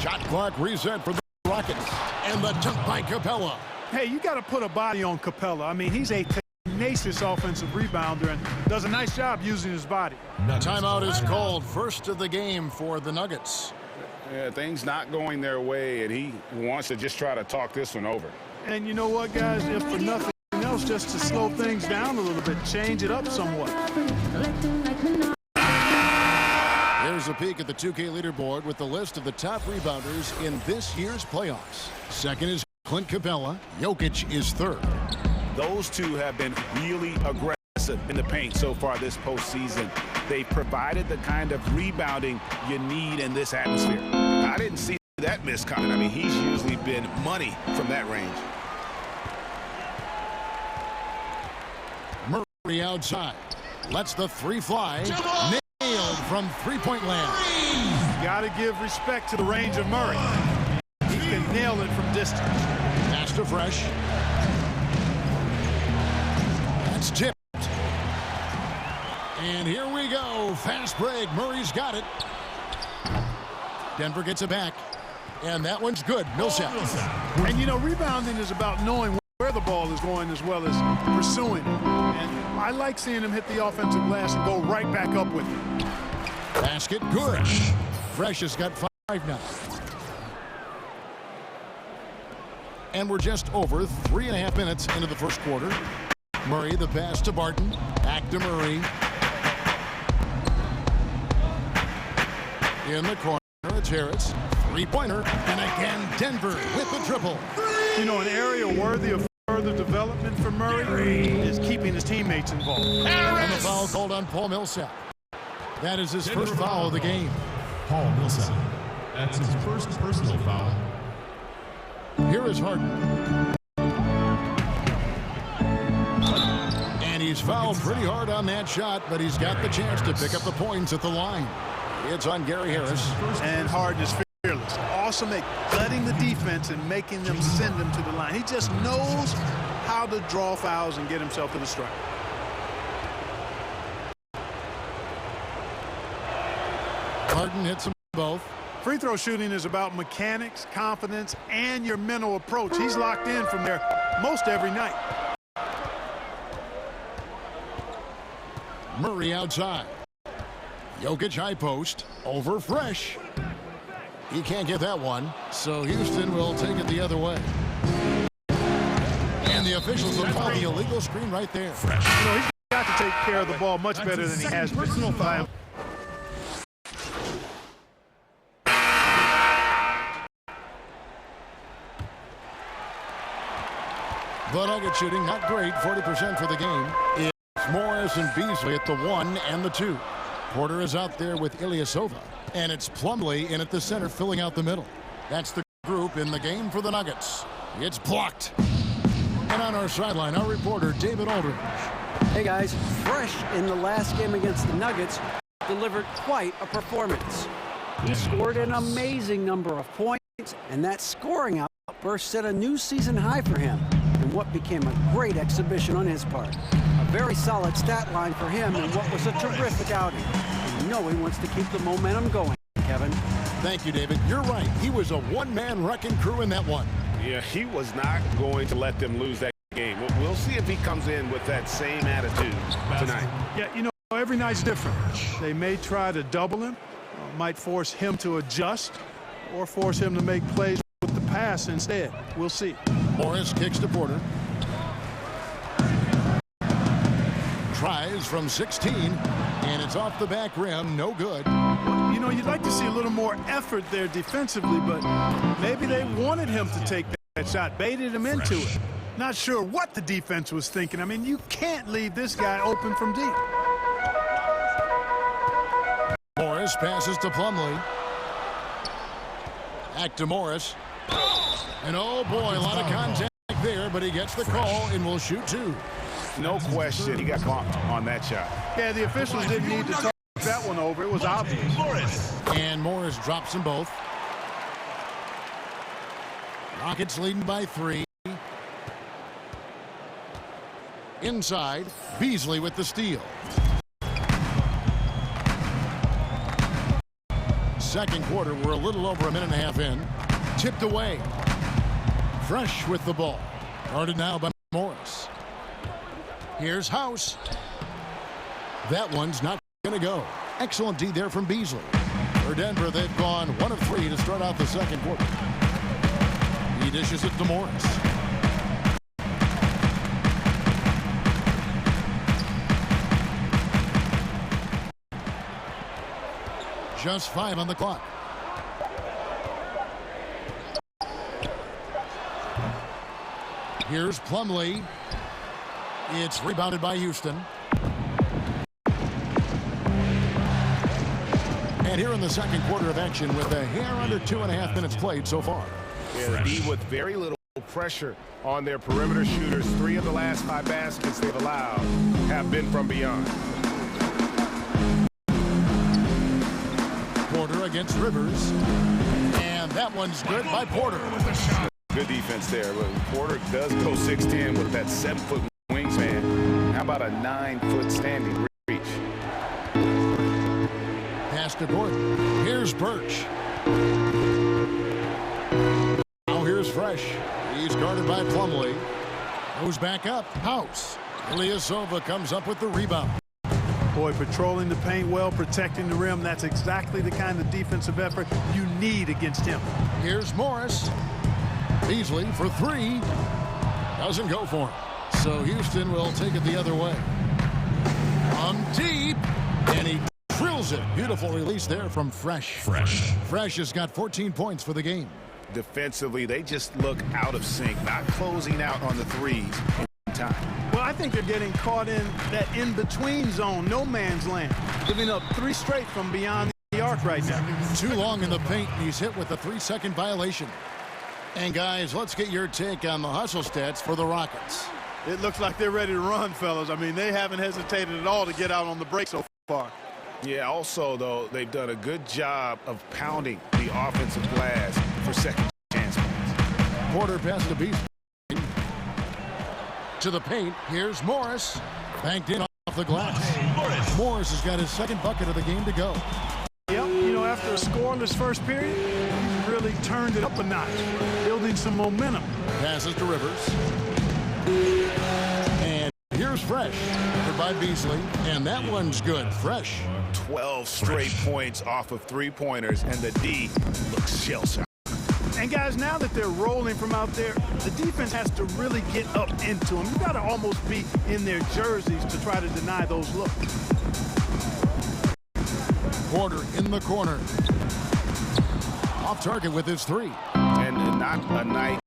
Speaker 6: Shot clock reset for the Rockets. And the dunk by Capella.
Speaker 18: Hey, you got to put a body on Capella. I mean, he's a tenacious offensive rebounder and does a nice job using his body.
Speaker 6: Timeout is called. First of the game for the Nuggets.
Speaker 9: Yeah, things not going their way, and he wants to just try to talk this one over.
Speaker 18: And you know what, guys? If for nothing else, just to slow things down a little bit, change it up somewhat.
Speaker 6: Here's a peek at the 2K leaderboard with the list of the top rebounders in this year's playoffs. Second is Clint Capella. Jokic is third.
Speaker 9: Those two have been really aggressive in the paint so far this postseason. They provided the kind of rebounding you need in this atmosphere. I didn't see that miss coming. I mean, he's usually been money from that range.
Speaker 6: Murray outside. Lets the 3 fly. Nailed from three-point land.
Speaker 18: Got to give respect to the range of Murray. He can nail it from distance.
Speaker 6: Pass to Fresh. That's tipped. And here we go. Fast break. Murray's got it. Denver gets it back. And that one's good. Millsap.
Speaker 18: And, you know, rebounding is about knowing where the ball is going as well as pursuing. And I like seeing him hit the offensive glass and go right back up with it.
Speaker 6: Basket good. Fresh has got 5 now. And we're just over 3.5 minutes into the first quarter. Murray, the pass to Barton. Back to Murray. In the corner, it's Harris. 3-pointer. And again, Denver with the triple.
Speaker 18: You know, an area worthy of further development for Murray is keeping his teammates involved.
Speaker 6: And the foul called on Paul Millsap. That is his first foul of the game.
Speaker 15: Paul Millsap. That's his first personal foul.
Speaker 6: Here is Harden. And he's fouled pretty hard on that shot, but he's got the chance to pick up the points at the line. It's on Gary Harris.
Speaker 18: And Harden is fearless. Awesome at letting the defense and making them send him to the line. He just knows how to draw fouls and get himself to the strike.
Speaker 6: Harden hits them both.
Speaker 18: Free throw shooting is about mechanics, confidence, and your mental approach. He's locked in from there most every night.
Speaker 6: Murray outside. Jokic high post. Over Fresh. He can't get that one, so Houston will take it the other way. And the officials will call the illegal screen right there.
Speaker 18: Fresh. You know, he's got to take care of the ball much better than he has been. Personal foul.
Speaker 6: The Nuggets shooting not great, 40% for the game. It's Morris and Beasley at the 1 and the 2. Porter is out there with Ilyasova. And it's Plumlee in at the center, filling out the middle. That's the group in the game for the Nuggets. It's blocked. And on our sideline, our reporter, David Aldridge.
Speaker 1: Hey guys, Fresh in the last game against the Nuggets delivered quite a performance. He scored an amazing number of points, and that scoring outburst set a new season high for him in what became a great exhibition on his part. A very solid stat line for him in what was a terrific outing. And you know he wants to keep the momentum going, Kevin.
Speaker 6: Thank you, David. You're right. He was a one-man wrecking crew in that one.
Speaker 9: Yeah, he was not going to let them lose that game. We'll see if he comes in with that same attitude tonight.
Speaker 18: Yeah, you know, every night's different. They may try to double him, might force him to adjust, or force him to make plays with the pass instead. We'll see.
Speaker 6: Morris kicks to Porter. Tries from 16, and it's off the back rim. No good.
Speaker 18: Well, you know, you'd like to see a little more effort there defensively, but maybe they wanted him to take that shot, baited him into it. Not sure what the defense was thinking. I mean, you can't leave this guy open from deep.
Speaker 6: Morris passes to Plumlee. Back to Morris. And oh boy, a lot of contact there, but he gets the call and will shoot two.
Speaker 9: No question, he got caught on that shot.
Speaker 18: Yeah, the officials didn't need to talk that one over. It was obvious.
Speaker 6: And Morris drops them both. Rockets leading by 3. Inside, Beasley with the steal. Second quarter, we're a little over a minute and a half in. Tipped away. Fresh with the ball. Guarded now by Morris. Here's House. That one's not going to go. Excellent D there from Beasley. For Denver, they've gone 1 of 3 to start out the second quarter. He dishes it to Morris. Just 5 on the clock. Here's Plumlee. It's rebounded by Houston. And here in the second quarter of action with a hair under 2.5 minutes played so far.
Speaker 9: Yeah, the D with very little pressure on their perimeter shooters. 3 of the last 5 baskets they've allowed have been from beyond.
Speaker 6: Porter against Rivers. And that one's good by Porter.
Speaker 9: Good defense there. But Porter does go 6'10" with that 7-foot wingspan. How about a 9-foot standing reach?
Speaker 6: Pass to Gordon. Here's Birch. Now here's Fresh. He's guarded by Plumlee. Goes back up. House. Ilyasova comes up with the rebound.
Speaker 18: Boy, patrolling the paint well, protecting the rim. That's exactly the kind of defensive effort you need against him.
Speaker 6: Here's Morris. Beasley for 3. Doesn't go for him. So Houston will take it the other way. From deep. And he drills it. Beautiful release there from Fresh. Fresh has got 14 points for the game.
Speaker 9: Defensively, they just look out of sync, not closing out on the threes in time.
Speaker 18: Well, I think they're getting caught in that in-between zone, no man's land, giving up 3 straight from beyond the arc right now.
Speaker 6: Too long in the paint. He's hit with a 3-second violation. And guys, let's get your take on the hustle stats for the Rockets.
Speaker 18: It looks like they're ready to run, fellas. I mean, they haven't hesitated at all to get out on the break so far.
Speaker 9: Yeah, also, though, they've done a good job of pounding the offensive glass for second chance points.
Speaker 6: Porter pass to Beasley. To the paint. Here's Morris. Banked in off the glass. Morris has got his second bucket of the game to go.
Speaker 18: Yep, you know, after a scoreless first period, he's really turned it up a notch, building some momentum.
Speaker 6: Passes to Rivers. And here's Fresh. By Beasley, and that one's good. Fresh.
Speaker 9: 12 straight points off of 3-pointers, and the D looks shell-shocked.
Speaker 18: And guys, now that they're rolling from out there, the defense has to really get up into them. You got to almost be in their jerseys to try to deny those looks.
Speaker 6: Porter in the corner. Off target with his 3.
Speaker 9: And not a night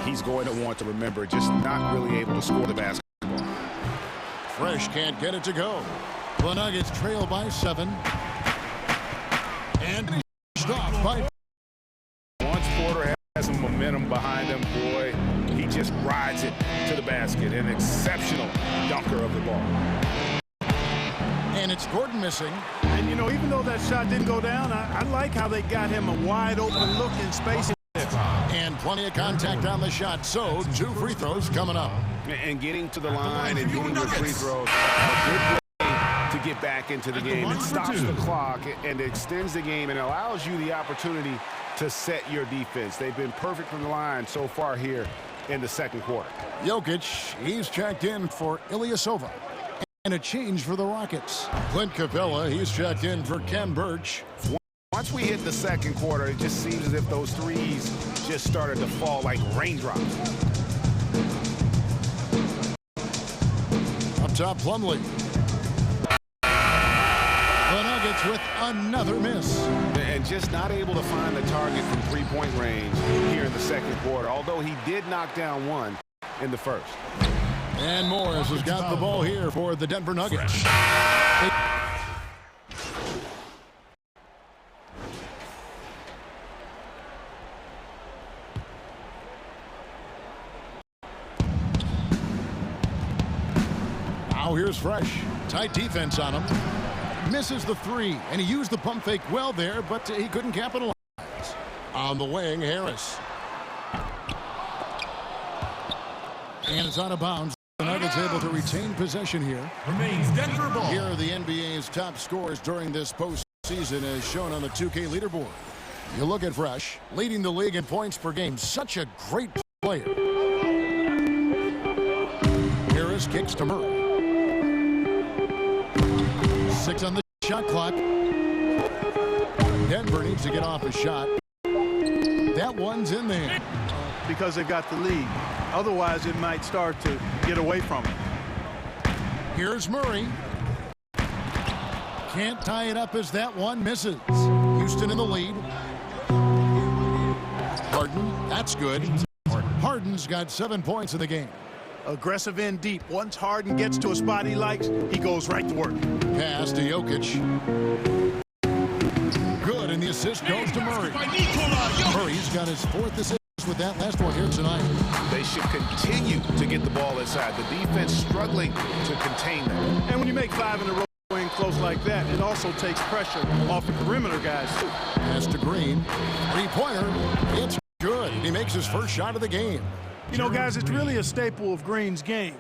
Speaker 9: he's going to want to remember, just not really able to score the basketball.
Speaker 6: Fresh can't get it to go. The Nuggets trail by 7. And stopped by.
Speaker 9: Once Porter has some momentum behind him, boy, he just rides it to the basket. An exceptional dunker of the ball.
Speaker 6: And it's Gordon missing.
Speaker 18: And, you know, even though that shot didn't go down, I like how they got him a wide open look in space.
Speaker 6: And And plenty of contact on the shot, so 2 free throws coming up.
Speaker 9: And getting to the line and hitting the free throws, a good way to get back into the game. It stops the clock and extends the game and allows you the opportunity to set your defense. They've been perfect from the line so far here in the second quarter.
Speaker 6: Jokic, he's checked in for Ilyasova. And a change for the Rockets. Clint Capella, he's checked in for Ken Birch.
Speaker 9: Once we hit the second quarter, it just seems as if those threes just started to fall like raindrops.
Speaker 6: Up top, Plumlee. The Nuggets with another miss.
Speaker 9: And just not able to find the target from three-point range here in the second quarter, although he did knock down one in the first.
Speaker 6: And Morris has got the ball here for the Denver Nuggets. Now here's Fresh. Tight defense on him. Misses the 3, and he used the pump fake well there, but he couldn't capitalize. On the wing, Harris. And it's out of bounds. The Nuggets able to retain possession here.
Speaker 15: Remains Denver ball.
Speaker 6: Here are the NBA's top scorers during this postseason as shown on the 2K leaderboard. You look at Fresh, leading the league in points per game. Such a great player. Harris kicks to Murray. 6 on the shot clock. Denver needs to get off a shot. That one's in there.
Speaker 18: Because they've got the lead. Otherwise, it might start to get away from it.
Speaker 6: Here's Murray. Can't tie it up as that one misses. Houston in the lead. Harden, that's good. Harden's got 7 points in the game.
Speaker 18: Aggressive in deep. Once Harden gets to a spot he likes, he goes right to work.
Speaker 6: Pass to Jokic. Good, and the assist goes to Murray. Murray's got his 4th assist with that last one here tonight.
Speaker 9: They should continue to get the ball inside. The defense struggling to contain them.
Speaker 18: And when you make 5 in a row in close like that, it also takes pressure off the perimeter guys too.
Speaker 6: Pass to Green. 3-pointer. It's good. He makes his first shot of the game.
Speaker 18: You know, guys, it's really a staple of Green's game.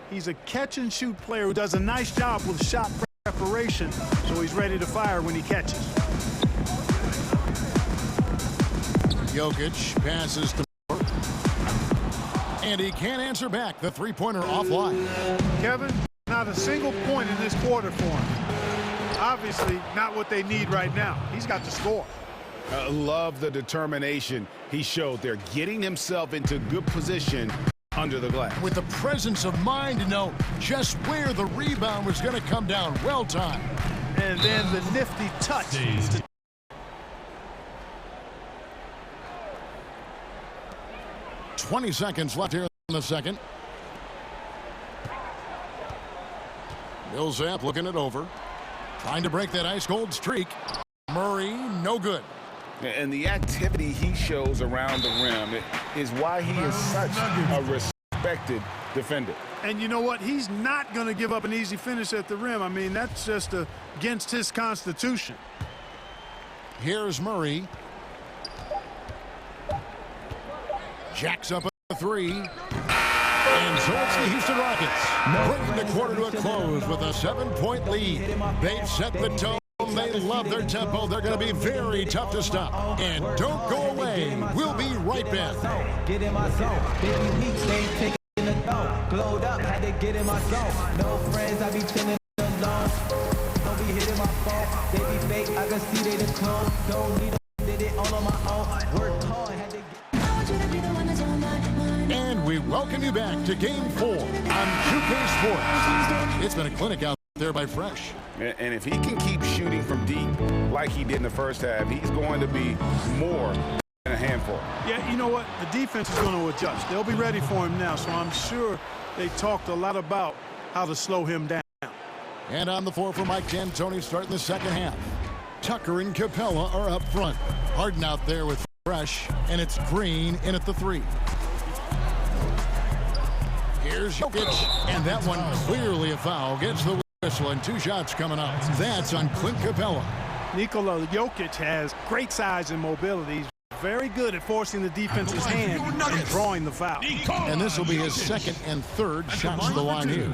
Speaker 18: He's a catch-and-shoot player who does a nice job with shot preparation, so he's ready to fire when he catches.
Speaker 6: Jokic passes to Moore. And he can't answer back. The 3-pointer offline.
Speaker 18: Kevin, not a single point in this quarter for him. Obviously, not what they need right now. He's got to score.
Speaker 9: Love the determination he showed there, getting himself into good position under the glass.
Speaker 6: With the presence of mind to know just where the rebound was going to come down. Well timed.
Speaker 18: And then the nifty touch.
Speaker 6: 20 seconds left here in the second. Millsap looking it over. Trying to break that ice-cold streak. Murray, no good.
Speaker 9: And the activity he shows around the rim is why he is such a respected defender.
Speaker 18: And you know what? He's not going to give up an easy finish at the rim. I mean, that's just against his constitution.
Speaker 6: Here's Murray. Jacks up a 3. And so it's the Houston Rockets bringing the quarter to a close with a 7-point lead. They've set the tone. They love their tempo. They're going to be very tough to stop. And don't go away. We'll be right back.
Speaker 2: Get in my zone. Baby weeks, they ain't taking the dome. Glowed up, had to get in my zone. No friends, I be chilling alone. Don't be hitting my phone. They be fake, I can see they the clone. Don't need a did it all on my own. Worked hard, had to get.
Speaker 6: And we welcome you back to Game 4 on 2K Sports. It's been a clinic out there by Fresh.
Speaker 9: And if he can keep shooting from deep like he did in the first half, he's going to be more than a handful.
Speaker 18: Yeah, you know what? The defense is going to adjust. They'll be ready for him now, so I'm sure they talked a lot about how to slow him down.
Speaker 6: And on the floor for Mike D'Antoni starting the second half. Tucker and Capella are up front. Harden out there with Fresh, and it's Green in at the 3. Here's Jokic, and that one clearly a foul. Gets the whistle, and 2 shots coming up. That's on Clint Capella.
Speaker 18: Nikola Jokic has great size and mobility. He's very good at forcing the defense's hand and drawing the foul.
Speaker 6: And this will be his second and third shots to the line here.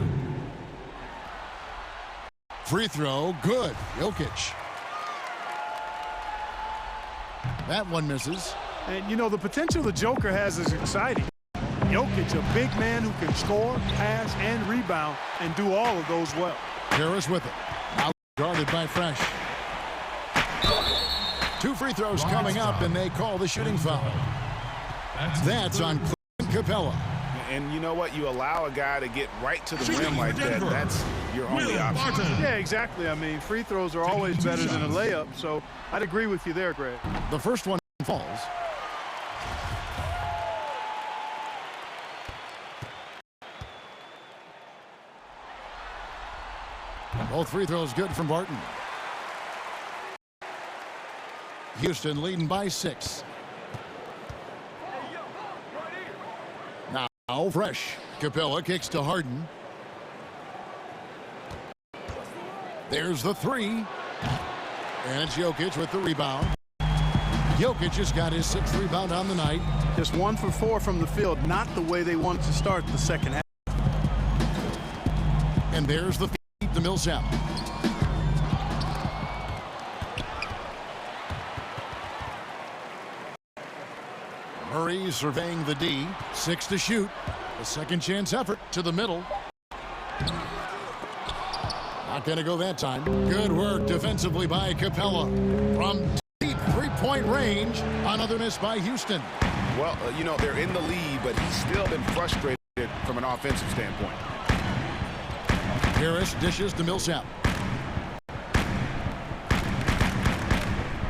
Speaker 6: Free throw, good. Jokic. That one misses.
Speaker 18: And, you know, the potential the Joker has is exciting. Jokic, a big man who can score, pass, and rebound, and do all of those well.
Speaker 6: Harris with it. Out guarded by Fresh. 2 free throws coming up, and they call the shooting foul. That's on Capella.
Speaker 9: And you know what? You allow a guy to get right to the rim like that. That's your only option.
Speaker 18: Yeah, exactly. I mean, free throws are always better than a layup, so I'd agree with you there, Greg.
Speaker 6: The first one falls. Both free throws good from Barton. Houston leading by 6. Now Fresh. Capella kicks to Harden. There's the 3. And it's Jokic with the rebound. Jokic has got his 6th rebound on the night.
Speaker 18: Just 1 for 4 from the field, not the way they wanted to start the second half.
Speaker 6: And there's the feed to Millsap. Murray surveying the D. 6 to shoot. A second chance effort to the middle. Not going to go that time. Good work defensively by Capella. From deep three-point range. Another miss by Houston.
Speaker 9: Well, you know, they're in the lead, but he's still been frustrated from an offensive standpoint.
Speaker 6: Harris dishes to Millsap.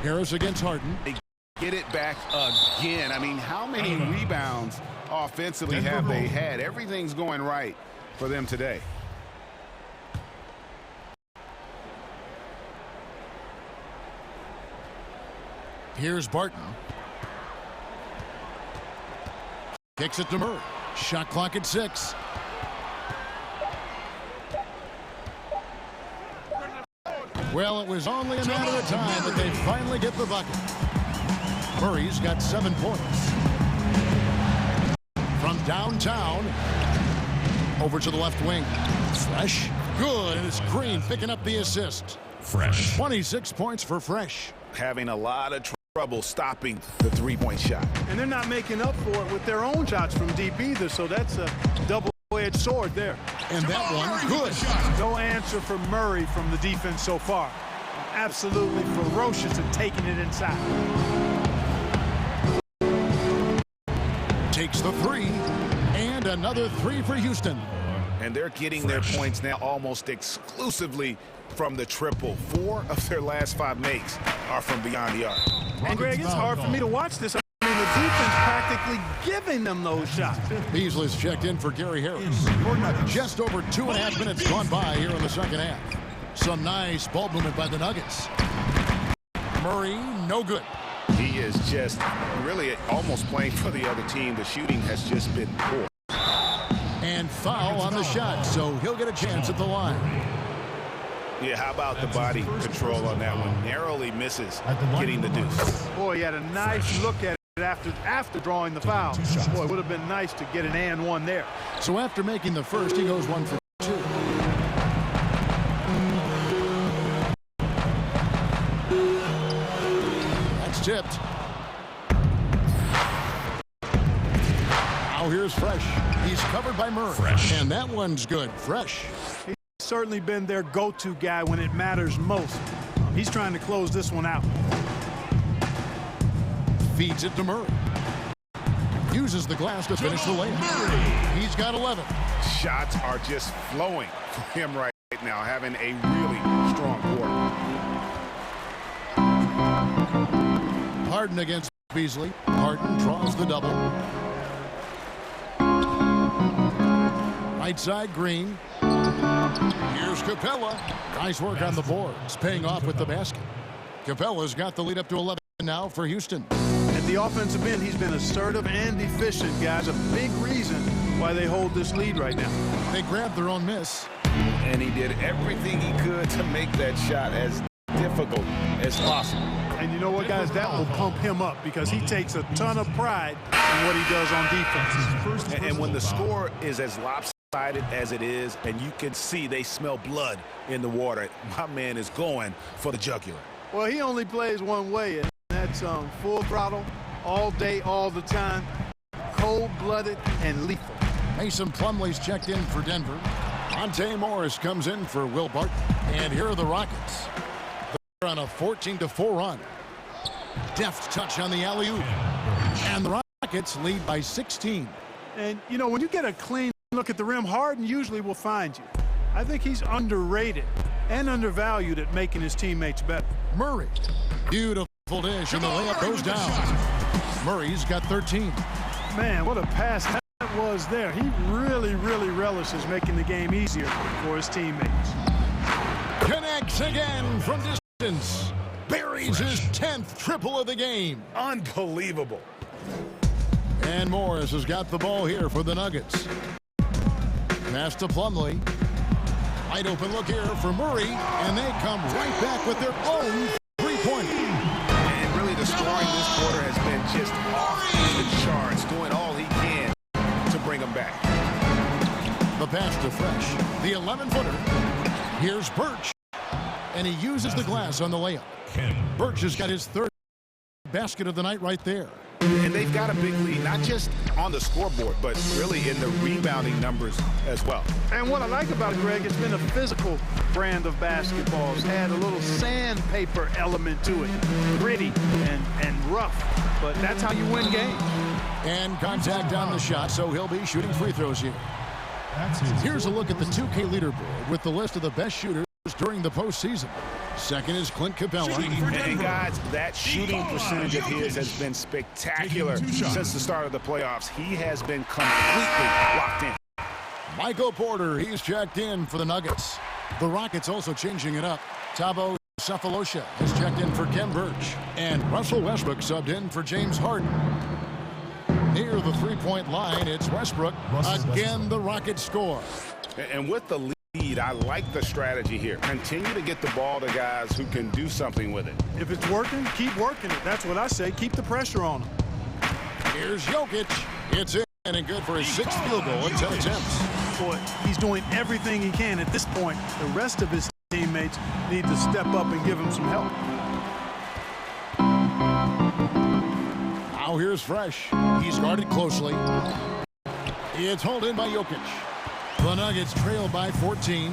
Speaker 6: Harris against Harden.
Speaker 9: They get it back again. I mean, how many rebounds offensively have they had? Everything's going right for them today.
Speaker 6: Here's Barton. Kicks it to Murray. Shot clock at 6. Well, it was only a matter of time that they finally get the bucket. Murray's got 7 points. From downtown, over to the left wing. Fresh, good, and it's Green picking up the assist.
Speaker 15: Fresh.
Speaker 6: 26 points for Fresh.
Speaker 9: Having a lot of trouble stopping the three-point shot.
Speaker 18: And they're not making up for it with their own shots from deep either, so that's a double-edged sword there.
Speaker 6: And that one, good.
Speaker 18: No answer for Murray from the defense so far. Absolutely ferocious at taking it inside.
Speaker 6: Takes the 3, and another 3 for Houston.
Speaker 9: And they're getting their points now almost exclusively from the triple. 4 of their last 5 makes are from beyond the arc.
Speaker 18: And Greg, it's hard for me to watch this. I mean, the defense practically giving them those shots.
Speaker 6: Beasley's checked in for Gary Harris. Just over 2.5 minutes gone by here in the second half. Some nice ball movement by the Nuggets. Murray, no good.
Speaker 9: He is just really almost playing for the other team. The shooting has just been poor.
Speaker 6: And foul on the shot, so he'll get a chance at the line.
Speaker 9: Yeah, how about the body control on that one? Narrowly misses getting the deuce.
Speaker 18: Boy, he had a nice look at it after drawing the foul. Boy, it would have been nice to get an and one there.
Speaker 6: So after making the first, he goes 1 for 2. That's tipped. Now here's Fresh. He's covered by Murray. Fresh. And that one's good. Fresh.
Speaker 18: He's certainly been their go-to guy when it matters most. He's trying to close this one out.
Speaker 6: Feeds it to Murray. Uses the glass to finish the layup. He's got 11.
Speaker 9: Shots are just flowing for him right now, having a really strong quarter.
Speaker 6: Harden against Beasley. Harden draws the double. Right side, Green. Here's Capella. Nice work on the boards, paying off with the basket. Capella's got the lead up to 11 now for Houston.
Speaker 18: At the offensive end, he's been assertive and efficient, guys. A big reason why they hold this lead right now.
Speaker 6: They grabbed their own miss.
Speaker 9: And he did everything he could to make that shot as difficult as possible.
Speaker 18: And you know what, guys? That will pump him up because he takes a ton of pride in what he does on defense.
Speaker 9: And when the score is as lopsided as it is, and you can see they smell blood in the water, my man is going for the jugular.
Speaker 18: Well, he only plays one way, and that's full throttle, all day, all the time, cold-blooded and lethal.
Speaker 6: Mason Plumlee's checked in for Denver. Monte Morris comes in for Will Barton. And here are the Rockets. They're on a 14-4 run. Deft touch on the alley-oop. And the Rockets lead by 16.
Speaker 18: And, you know, when you get a clean look at the rim, Harden usually will find you. I think he's underrated and undervalued at making his teammates better.
Speaker 6: Murray. Beautiful dish, and the layup goes down. Murray's got 13.
Speaker 18: Man, what a pass that was there. He really, really relishes making the game easier for his teammates.
Speaker 6: Connects again from distance. Buries his 10th triple of the game.
Speaker 9: Unbelievable.
Speaker 6: And Morris has got the ball here for the Nuggets. Pass to Plumlee. Wide open look here for Murray, and they come right back with their own three-pointer.
Speaker 9: And really the scoring this quarter has been just off the charts, doing all he can to bring them back.
Speaker 6: The pass to Fresh. The 11-footer. Here's Birch. And he uses the glass on the layup. Birch has got his third basket of the night right there.
Speaker 9: And they've got a big lead, not just on the scoreboard, but really in the rebounding numbers as well.
Speaker 18: And what I like about it, Greg, it's been a physical brand of basketball. It's had a little sandpaper element to it. Gritty and rough, but that's how you win games.
Speaker 6: And contact on the shot, so he'll be shooting free throws here. Here's a look at the 2K leaderboard with the list of the best shooters during the postseason. Second is Clint Capella.
Speaker 9: And guys, that shooting percentage of his has been spectacular since the start of the playoffs. He has been completely locked in.
Speaker 6: Michael Porter, he's checked in for the Nuggets. The Rockets also changing it up. Thabo Sefolosha has checked in for Kem Birch. And Russell Westbrook subbed in for James Harden. Near the three-point line, it's Westbrook. Again, the Rockets score.
Speaker 9: And with the lead, I like the strategy here. Continue to get the ball to guys who can do something with it.
Speaker 18: If it's working, keep working it. That's what I say. Keep the pressure on him.
Speaker 6: Here's Jokic. It's in and good for his 6th field goal in 10 attempts.
Speaker 18: Boy, he's doing everything he can at this point. The rest of his teammates need to step up and give him some help.
Speaker 6: Now here's Fresh. He's guarded closely. It's hauled in by Jokic. The Nuggets trail by 14.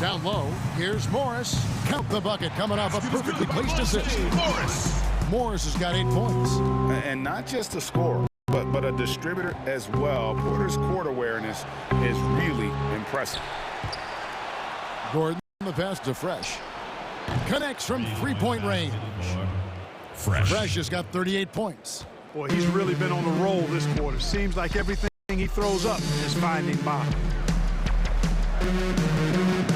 Speaker 6: Down low, here's Morris. Count the bucket coming off a perfectly placed assist. Morris has got 8 points.
Speaker 9: And not just a scorer, but a distributor as well. Porter's court awareness is really impressive.
Speaker 6: Gordon, the pass to Fresh. Connects from three-point range. Fresh has got 38 points.
Speaker 18: Boy, he's really been on the roll this quarter. Seems like everything he throws up is finding bottom.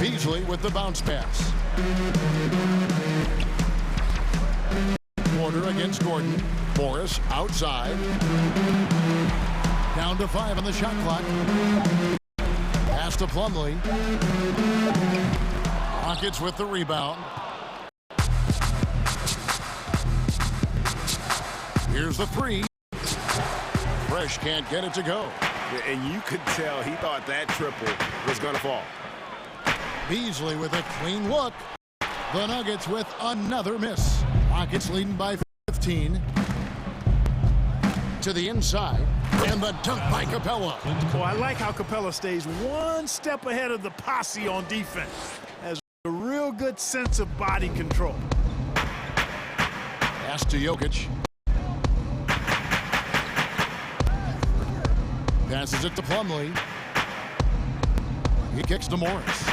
Speaker 6: Beasley with the bounce pass. Porter against Gordon. Morris outside. Down to 5 on the shot clock. Pass to Plumlee. Rockets with the rebound. Here's the three. Fresh can't get it to go.
Speaker 9: And you could tell he thought that triple was going to fall.
Speaker 6: Beasley with a clean look. The Nuggets with another miss. Rockets leading by 15. To the inside. And the dunk by Capella.
Speaker 18: Oh, I like how Capella stays one step ahead of the posse on defense. Has a real good sense of body control.
Speaker 6: Pass to Jokic. Passes it to Plumlee. He kicks to Morris.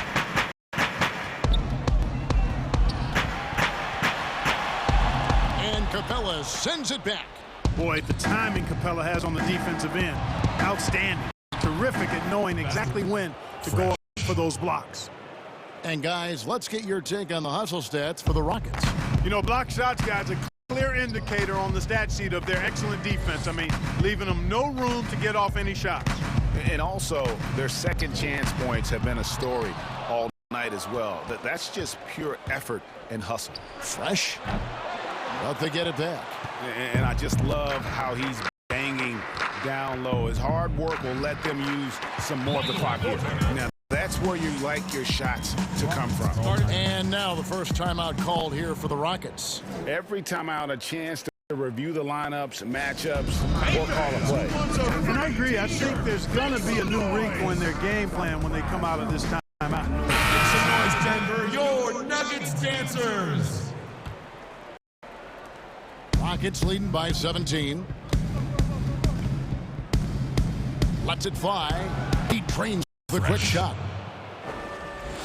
Speaker 6: And Capella sends it back.
Speaker 18: Boy, the timing Capella has on the defensive end, outstanding. Terrific at knowing exactly when to go up for those blocks.
Speaker 6: And guys, let's get your take on the hustle stats for the Rockets.
Speaker 18: You know, block shots, guys, a clear indicator on the stat sheet of their excellent defense. I mean, leaving them no room to get off any shots.
Speaker 9: And also, their second chance points have been a story all night as well. That's just pure effort and hustle.
Speaker 6: Fresh. But they get it back.
Speaker 9: And I just love how he's banging down low. His hard work will let them use some more of the clock here. Now, that's where you like your shots to come from.
Speaker 6: And now the first timeout called here for the Rockets.
Speaker 9: Every timeout, a chance to review the lineups, matchups, or call a play.
Speaker 18: And I agree. I think there's going to be a new wrinkle in their game plan when they come out of this timeout.
Speaker 15: Make some noise, Denver, your Nuggets dancers.
Speaker 6: Rockets leading by 17. Lets it fly. He trains the quick shot.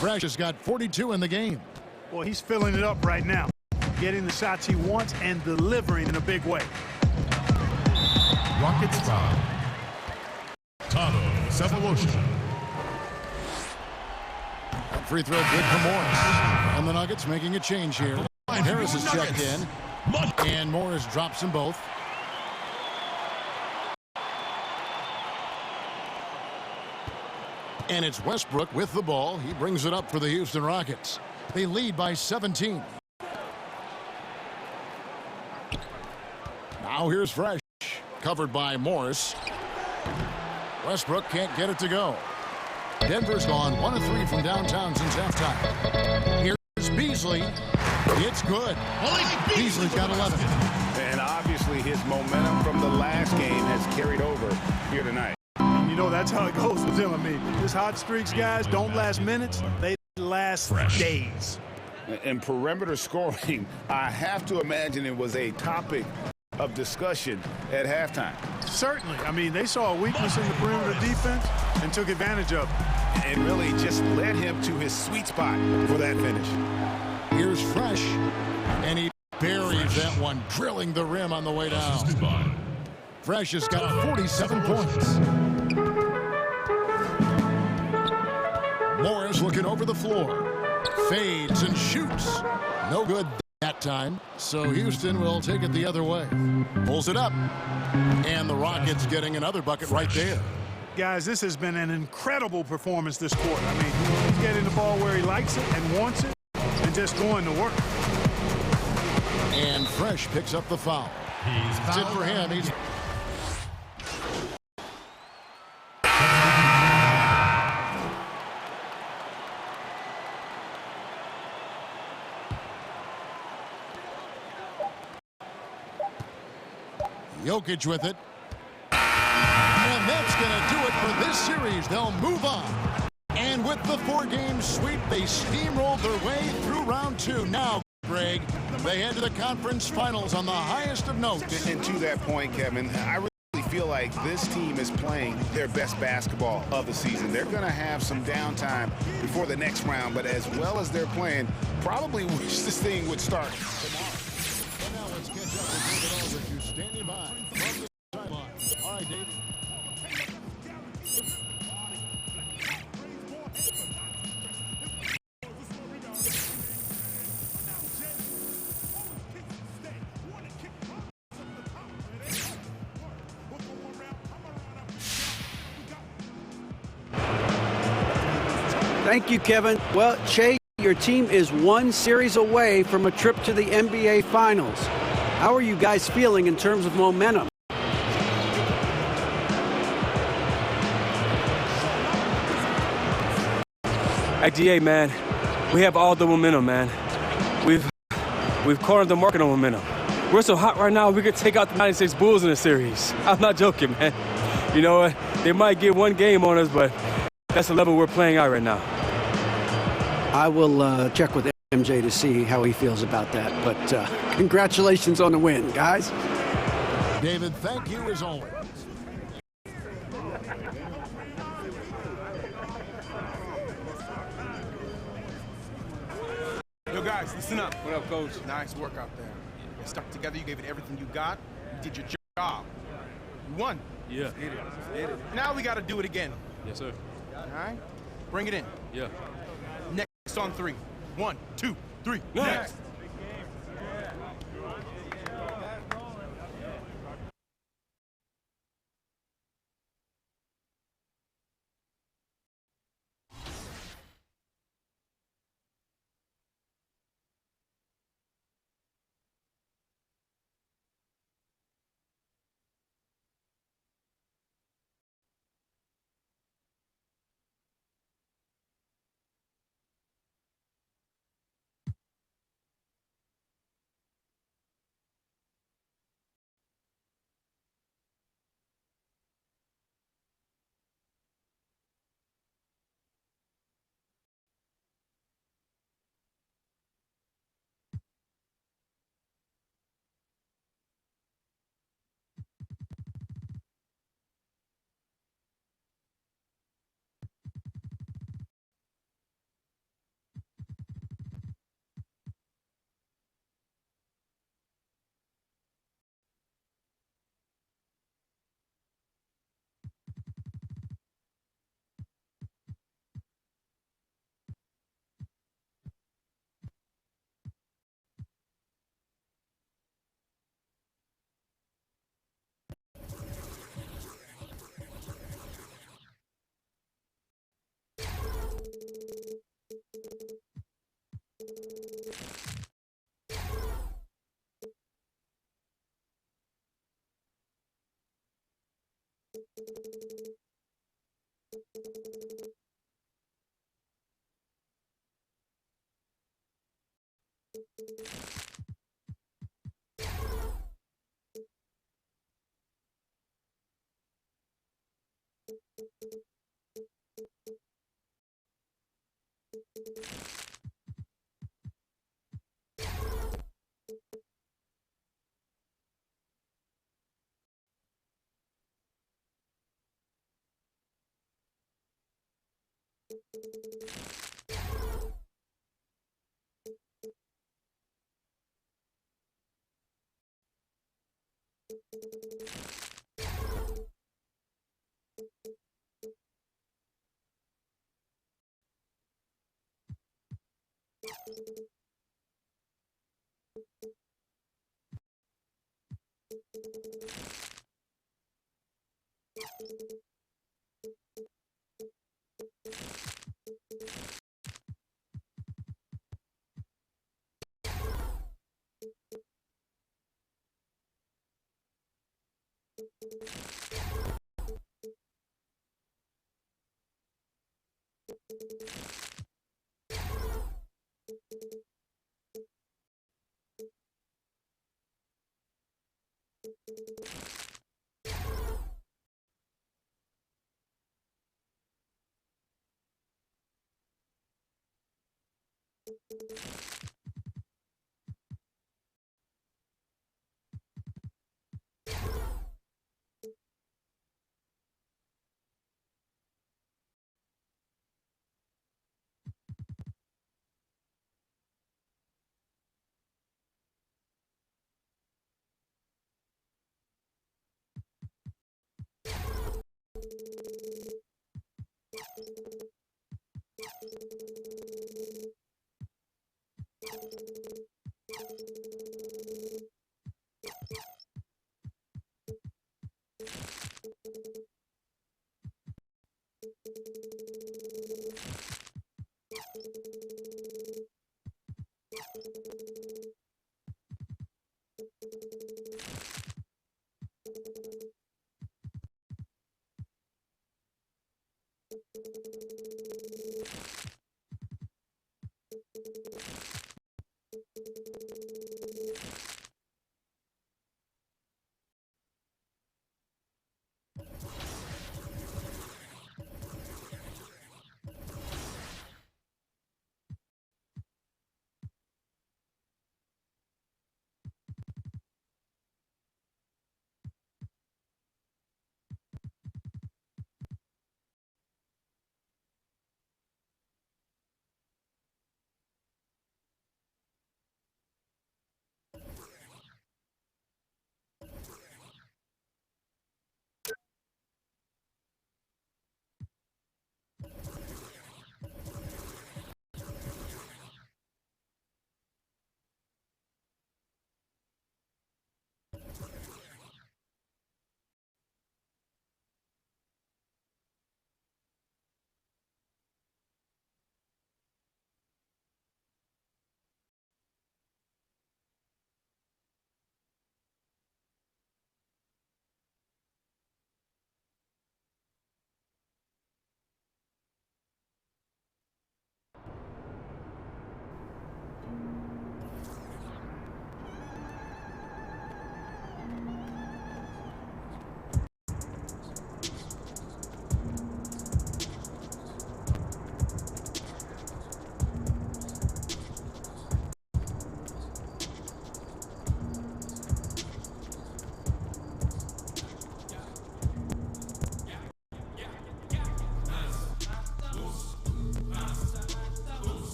Speaker 6: Fresh has got 42 in the game.
Speaker 18: Well, he's filling it up right now. Getting the shots he wants and delivering in a big way.
Speaker 15: Rockets foul. Tano Cephalosha.
Speaker 6: Free throw good for Morris. And the Nuggets making a change here. Harris is checked in. And Morris drops them both. And it's Westbrook with the ball. He brings it up for the Houston Rockets. They lead by 17. Now here's Fresh. Covered by Morris. Westbrook can't get it to go. Denver's gone 1 of 3 from downtown since halftime. Here's Beasley. It's good. Beasley's got 11.
Speaker 9: And obviously his momentum from the last game has carried over here tonight.
Speaker 18: You know, that's how it goes with him. I mean, this hot streaks, guys, don't last minutes. They last days.
Speaker 9: And perimeter scoring, I have to imagine it was a topic of discussion at halftime.
Speaker 18: Certainly. I mean, they saw a weakness in the perimeter defense and took advantage of it.
Speaker 9: And really just led him to his sweet spot for that finish.
Speaker 6: Here's Fresh. And he buries that one, drilling the rim on the way down. Fresh has got 47 points. Morris looking over the floor. Fades and shoots. No good that time. So Houston will take it the other way. Pulls it up. And the Rockets getting another bucket right there.
Speaker 18: Guys, this has been an incredible performance this quarter. I mean, he's getting the ball where he likes it and wants it and just going to work.
Speaker 6: And Fresh picks up the foul. That's it for him. He's Jokic with it. And that's going to do it for this series. They'll move on. And with the 4-game sweep, they steamrolled their way through round 2. Now, Greg, they head to the conference finals on the highest of notes.
Speaker 9: And to that point, Kevin, I really feel like this team is playing their best basketball of the season. They're going to have some downtime before the next round, but as well as they're playing, probably wish this thing would start tomorrow.
Speaker 6: Now let's catch up with David Aldridge, who's standing by from the sideline. All right, David.
Speaker 1: Thank you, Kevin. Well, Che, your team is 1 series away from a trip to the NBA Finals. How are you guys feeling in terms of momentum?
Speaker 12: At DA, man, we have all the momentum, man. We've cornered the market on momentum. We're so hot right now, we could take out the 96 Bulls in a series. I'm not joking, man. You know what? They might get 1 game on us, but that's the level we're playing at right now.
Speaker 1: I will check with MJ to see how he feels about that. But congratulations on the win, guys.
Speaker 6: David, thank you as always.
Speaker 14: Yo, guys, listen up.
Speaker 12: What up, Coach?
Speaker 14: Nice work out there. You stuck together. You gave it everything you got. You did your job. You won.
Speaker 12: Yeah.
Speaker 14: Did it. Now we got to do it again.
Speaker 12: Yes, sir.
Speaker 14: All right? Bring it in.
Speaker 12: Yeah.
Speaker 14: Next on 3. 1, 2, 3.
Speaker 12: Next.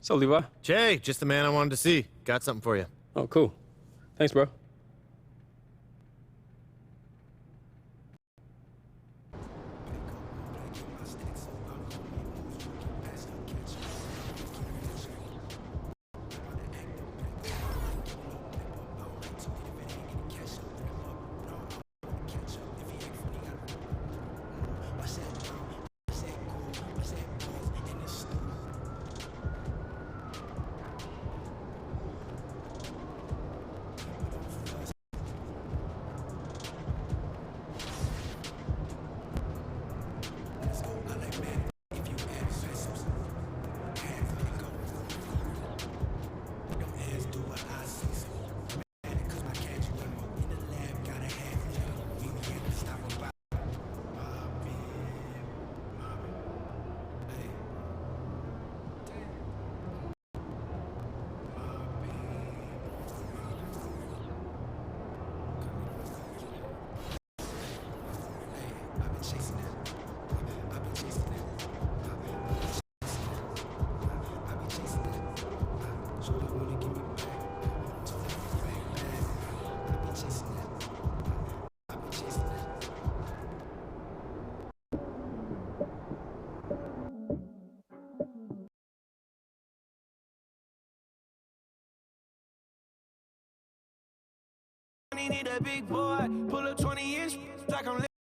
Speaker 12: So, Levi?
Speaker 19: Jay, just the man I wanted to see. Got something for you.
Speaker 12: Oh, cool. Thanks, bro.
Speaker 13: Need a big boy, pull a 20-inch like I'm